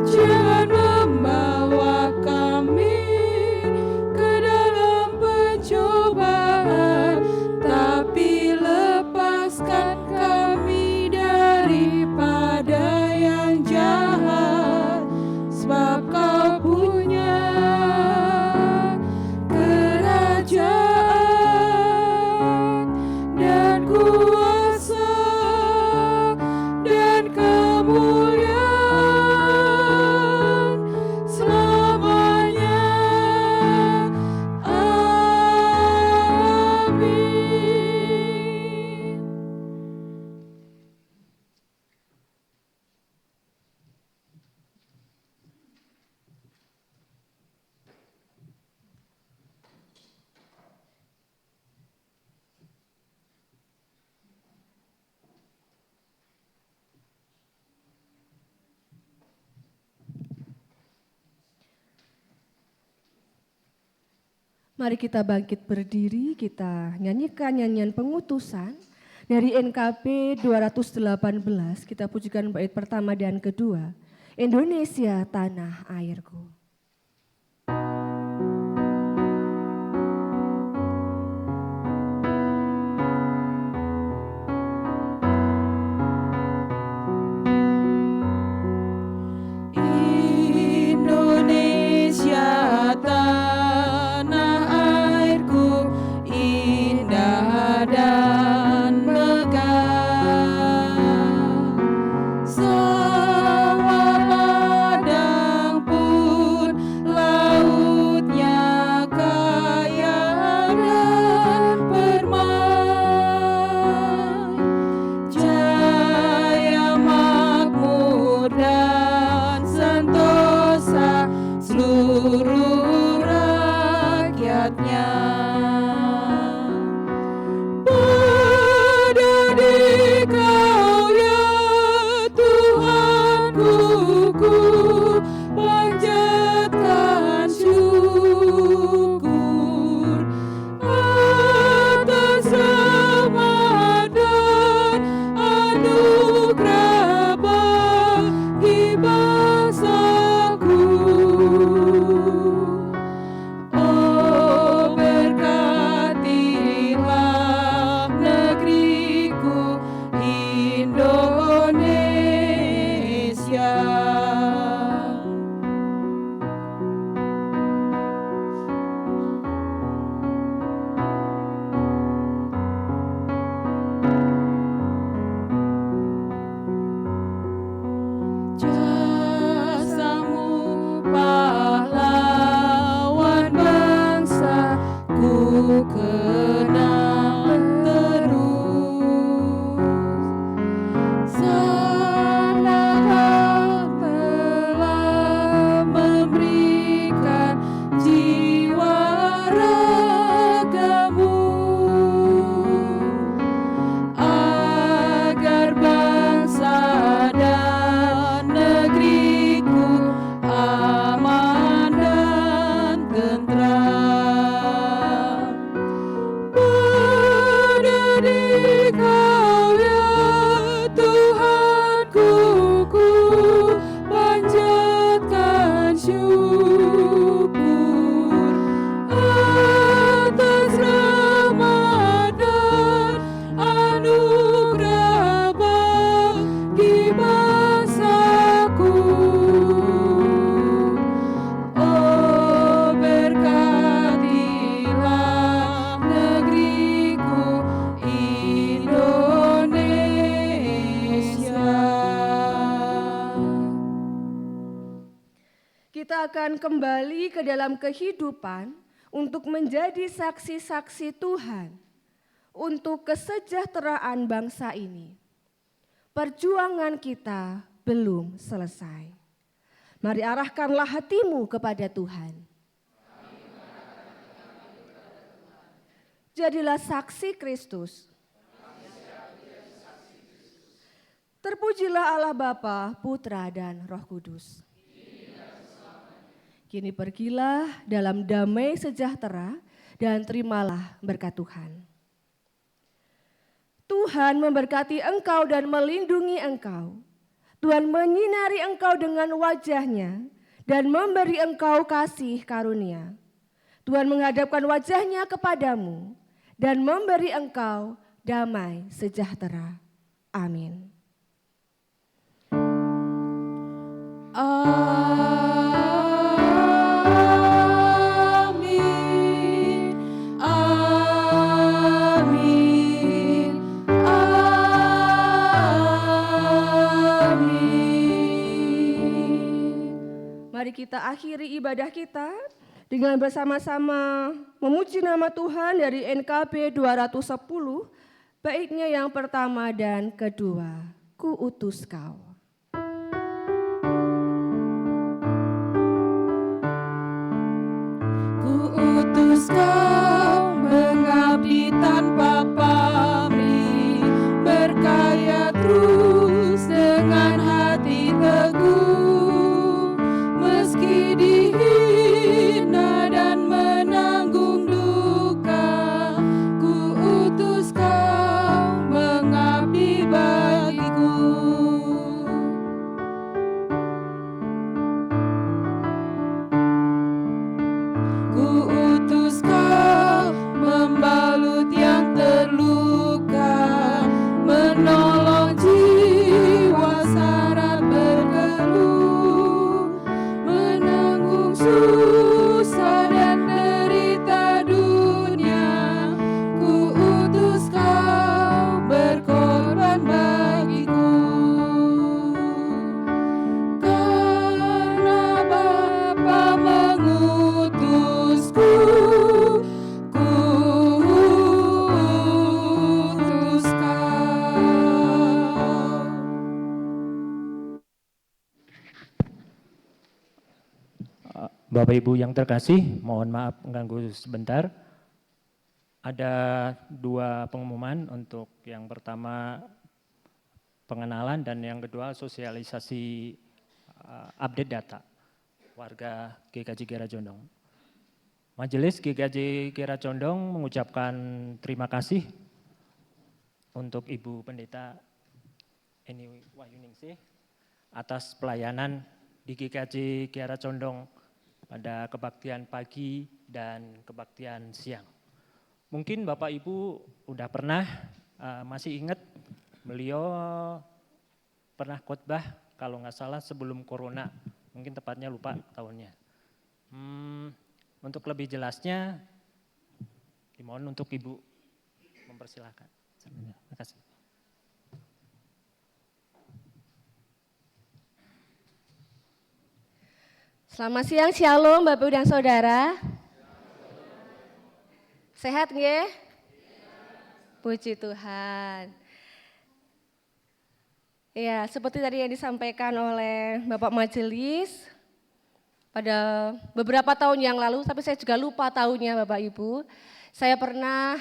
Jangan membawa kami ke dalam pencobaan, tapi lepaskan kami daripada yang jahat. Sebab Kau punya kerajaan dan kuasa dan kemuliaan selamanya. Amin. Mari kita bangkit berdiri, kita nyanyikan nyanyian pengutusan dari NKP 218, kita pujikan bait pertama dan kedua, Indonesia Tanah Airku. Indonesia tanah airku, indah dan megah. Sawah, ladang, putih, 'Indonesia kita akan kembali ke dalam kehidupan untuk menjadi saksi-saksi Tuhan untuk kesejahteraan bangsa ini. Perjuangan kita belum selesai. Mari arahkanlah hatimu kepada Tuhan. Jadilah saksi Kristus. Terpujilah Allah Bapa, Putra dan Roh Kudus. Kini pergilah dalam damai sejahtera dan terimalah berkat Tuhan. Tuhan memberkati engkau dan melindungi engkau. Tuhan menyinari engkau dengan wajah-Nya dan memberi engkau kasih karunia. Tuhan menghadapkan wajah-Nya kepadamu dan memberi engkau damai sejahtera. Amin. Amin, amin, amin. Mari kita akhiri ibadah kita dengan bersama-sama memuji nama Tuhan dari NKB 210, baiknya yang pertama dan kedua, Ku utus kau. Ku utus kau mengabdi tanpa pamrih, berkarya terus dengan hati teguh, meski dihina dan menanggung duka. Ku utus kau mengabdi bagiku. Ku utus kau membalut yang terluka, menolong jiwa syarat berkeluh, menanggung susah dan derita dunia. Ku utus kau berkorban bagiku. Karena Bapa mengutusku, ku utus kau. Bapak Ibu yang terkasih, mohon maaf mengganggu sebentar. Ada dua pengumuman, untuk yang pertama pengenalan dan yang kedua sosialisasi update data warga GKJ Kiara Condong. Majelis GKJ Kiara Condong mengucapkan terima kasih untuk Ibu Pendeta Eni Wahyuningsih atas pelayanan di GKJ Kiara Condong pada kebaktian pagi dan kebaktian siang. Mungkin Bapak Ibu udah pernah, masih ingat beliau pernah khotbah kalau nggak salah sebelum corona, mungkin tepatnya lupa tahunnya. Untuk lebih jelasnya, dimohon untuk Ibu mempersilahkan. Terima kasih. Selamat siang, Shalom Bapak Ibu dan Saudara. Sehat nggih? Puji Tuhan. Ya, seperti tadi yang disampaikan oleh Bapak Majelis, pada beberapa tahun yang lalu, tapi saya juga lupa tahunnya Bapak Ibu, saya pernah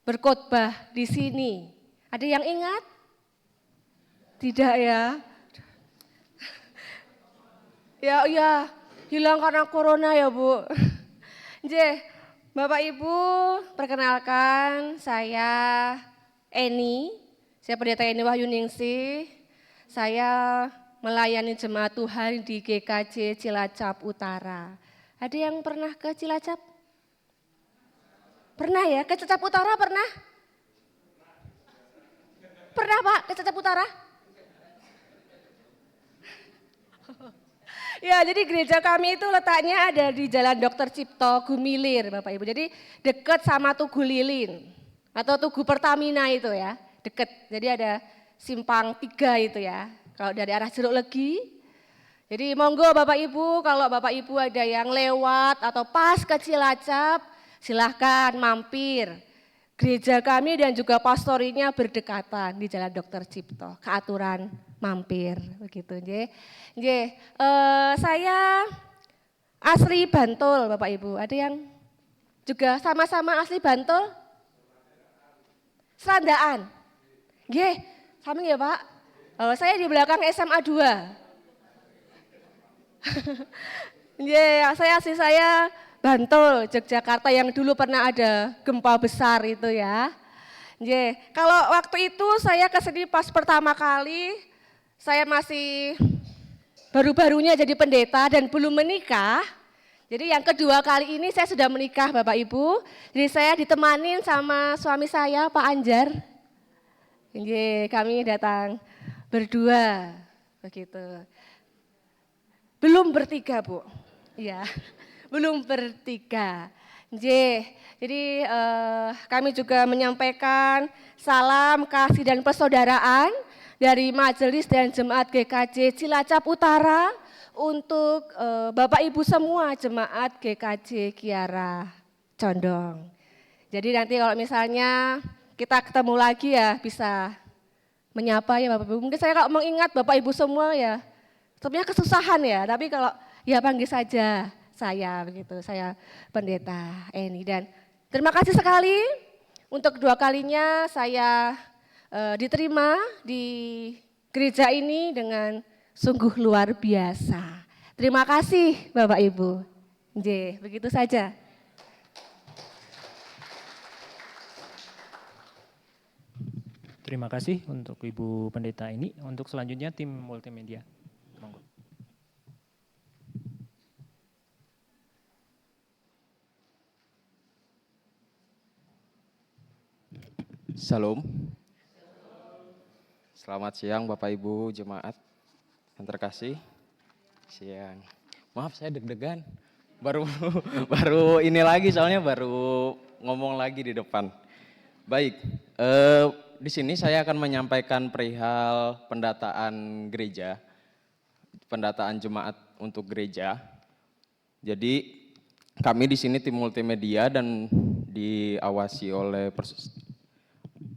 berkhotbah di sini. Ada yang ingat? Tidak ya? Ya, hilang karena corona ya Bu. Bapak Ibu, perkenalkan saya Eni, saya Pendeta Eni Wahyuningsih. Saya melayani jemaat Tuhan di GKJ Cilacap Utara. Ada yang pernah ke Cilacap? Pernah ya? Ke Cilacap Utara pernah? Pernah Pak ke Cilacap Utara? Ya, jadi gereja kami itu letaknya ada di Jalan Dr. Cipto Gumilir, Bapak Ibu. Jadi dekat sama Tugu Lilin atau Tugu Pertamina itu ya, dekat. Jadi ada simpang 3 itu ya. Kalau dari arah Jeruk Legi, Jadi monggo Bapak Ibu, kalau Bapak Ibu ada yang lewat atau pas ke Cilacap, silahkan mampir. Gereja kami dan juga pastorinya berdekatan di Jalan Dr. Cipto, keaturan mampir begitu nggih. Nggih, saya asli Bantul Bapak Ibu. Ada yang juga sama-sama asli Bantul? Serandaan. Nggih, sami ya Pak. Saya di belakang SMA 2. Saya Bantul, Yogyakarta yang dulu pernah ada gempa besar itu ya. Kalau waktu itu saya ke sini pas pertama kali, saya masih baru-barunya jadi pendeta dan belum menikah. Jadi yang kedua kali ini saya sudah menikah Bapak Ibu. Jadi saya ditemanin sama suami saya Pak Anjar. Kami datang berdua begitu. Belum bertiga Bu, ya, belum bertiga. Jadi kami juga menyampaikan salam kasih dan persaudaraan dari Majelis dan Jemaat GKJ Cilacap Utara untuk Bapak Ibu semua Jemaat GKJ Kiara Condong. Jadi nanti kalau misalnya kita ketemu lagi ya bisa menyapa ya Bapak Ibu. Mungkin saya kalau mengingat Bapak Ibu semua ya, sebenarnya kesusahan ya, tapi kalau ya panggil saja saya begitu, saya Pendeta Eni. Dan terima kasih sekali untuk kedua kalinya saya diterima di gereja ini dengan sungguh luar biasa. Terima kasih Bapak Ibu. Begitu saja. Terima kasih untuk Ibu Pendeta ini. Untuk selanjutnya tim multimedia. Monggo. Salam. Selamat siang Bapak Ibu Jemaat yang terkasih. Siang. Maaf saya deg-degan. Baru ini lagi soalnya baru ngomong lagi di depan. Baik, di sini saya akan menyampaikan perihal pendataan gereja, pendataan jemaat untuk gereja. Jadi kami di sini tim multimedia dan diawasi oleh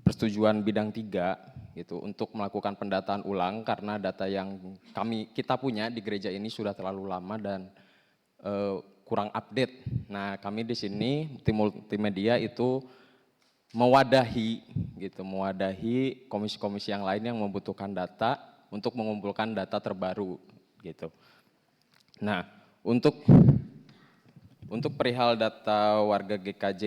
persetujuan bidang 3 gitu untuk melakukan pendataan ulang karena data yang kita punya di gereja ini sudah terlalu lama dan kurang update. Nah, kami di sini tim multimedia itu mewadahi komisi-komisi yang lain yang membutuhkan data untuk mengumpulkan data terbaru gitu. Nah, untuk perihal data warga GKJ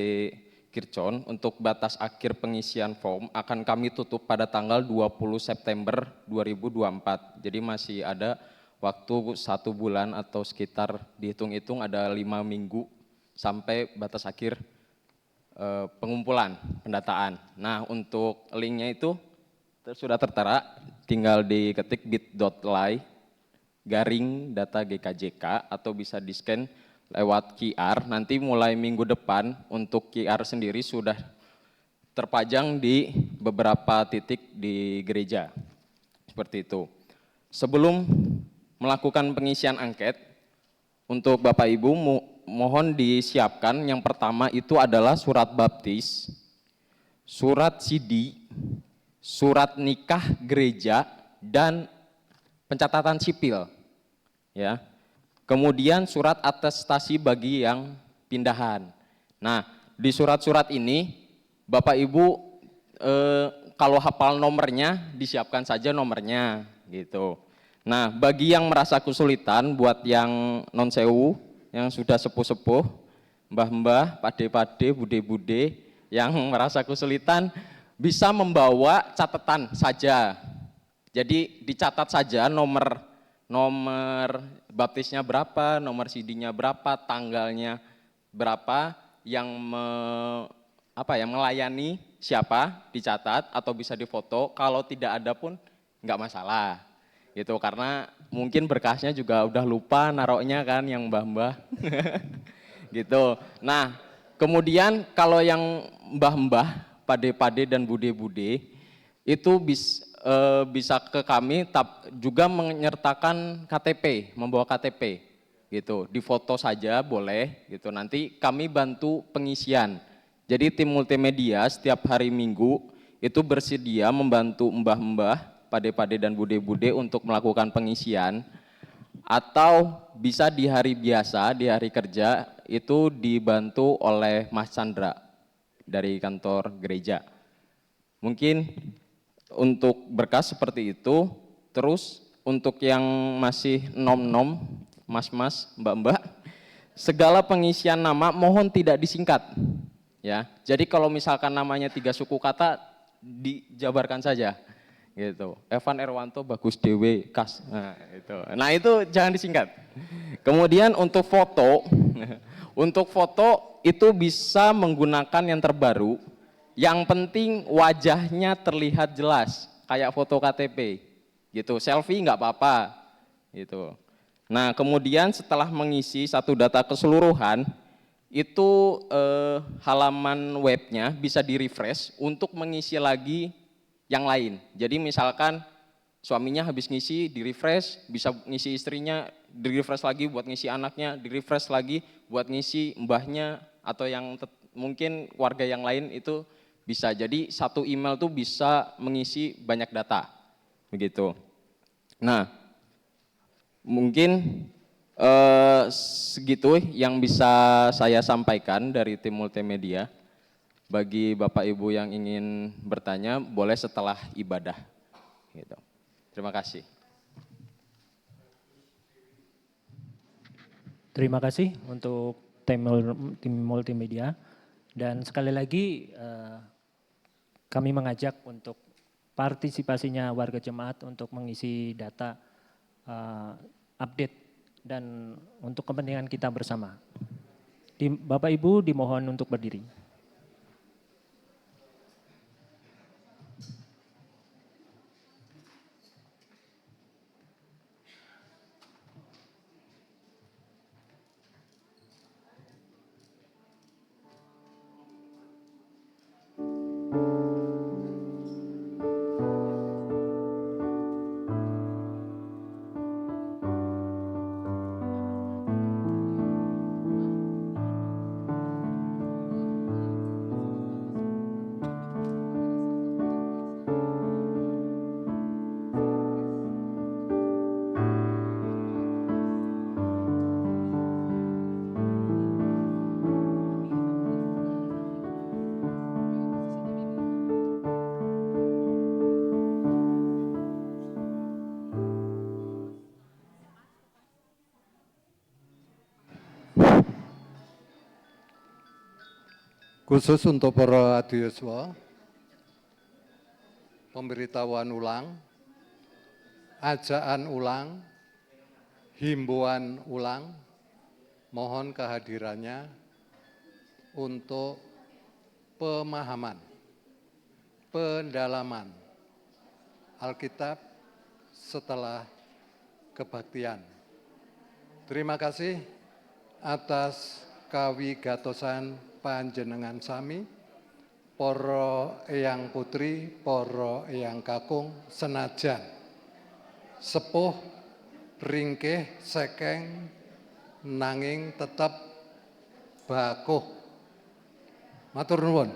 Kircon untuk batas akhir pengisian form akan kami tutup pada tanggal 20 September 2024. Jadi masih ada waktu 1 bulan atau sekitar dihitung-hitung ada 5 minggu sampai batas akhir pengumpulan pendataan. Nah, untuk linknya itu sudah tertera, tinggal diketik bit.ly /data GKJK atau bisa di-scan lewat QR. Nanti mulai minggu depan untuk QR sendiri sudah terpajang di beberapa titik di gereja. Seperti itu. Sebelum melakukan pengisian angket, untuk Bapak Ibu mohon disiapkan yang pertama itu adalah surat baptis, surat CD, surat nikah gereja, dan pencatatan sipil. Ya. Kemudian surat atestasi bagi yang pindahan. Nah, di surat-surat ini Bapak Ibu kalau hafal nomornya disiapkan saja nomornya gitu. Nah, bagi yang merasa kesulitan buat yang non sewu, yang sudah sepuh-sepuh, mbah-mbah, pade-pade, bude-bude yang merasa kesulitan bisa membawa catatan saja. Jadi dicatat saja nomor baptisnya berapa, nomor CD-nya berapa, tanggalnya berapa, yang melayani siapa dicatat atau bisa difoto. Kalau tidak ada pun nggak masalah. Gitu, karena mungkin berkasnya juga udah lupa naroknya kan yang mbah-mbah. Gitu. Nah, kemudian kalau yang mbah-mbah, pade-pade dan bude-bude itu bisa ke kami, juga menyertakan KTP, membawa KTP gitu. Difoto saja boleh gitu. Nanti kami bantu pengisian. Jadi tim multimedia setiap hari Minggu itu bersedia membantu mbah-mbah, pade-pade dan bude-bude untuk melakukan pengisian. Atau bisa di hari biasa, di hari kerja itu dibantu oleh Mas Chandra dari kantor gereja. Mungkin untuk berkas seperti itu. Terus untuk yang masih nom-nom, mas-mas, mbak-mbak, segala pengisian nama mohon tidak disingkat. Ya, jadi kalau misalkan namanya 3 suku kata dijabarkan saja. Gitu. Evan Erwanto, Bagus Dewe, Kas. Nah itu jangan disingkat. Kemudian untuk foto, untuk foto itu bisa menggunakan yang terbaru. Yang penting wajahnya terlihat jelas, kayak foto KTP, gitu. Selfie nggak apa-apa, gitu. Nah kemudian setelah mengisi satu data keseluruhan, itu halaman webnya bisa di-refresh untuk mengisi lagi yang lain. Jadi misalkan suaminya habis ngisi, di-refresh, bisa ngisi istrinya, di-refresh lagi buat ngisi anaknya, di-refresh lagi buat ngisi mbahnya, atau yang mungkin warga yang lain itu bisa. Jadi satu email tuh bisa mengisi banyak data, begitu. Nah, mungkin segitu yang bisa saya sampaikan dari tim multimedia. Bagi Bapak Ibu yang ingin bertanya, boleh setelah ibadah. Gitu. Terima kasih. Terima kasih untuk tim multimedia. Dan sekali lagi kami mengajak untuk partisipasinya warga jemaat untuk mengisi data update dan untuk kepentingan kita bersama. Bapak Ibu dimohon untuk berdiri. Khusus untuk para adiyuswa, pemberitahuan ulang, ajaan ulang, himbauan ulang, mohon kehadirannya untuk pemahaman, pendalaman Alkitab setelah kebaktian. Terima kasih atas kawigatosan panjenengan sami, poro eyang putri, poro eyang kakung, senajan sepuh ringkih sekeng nanging tetap bakuh. Matur nuwun.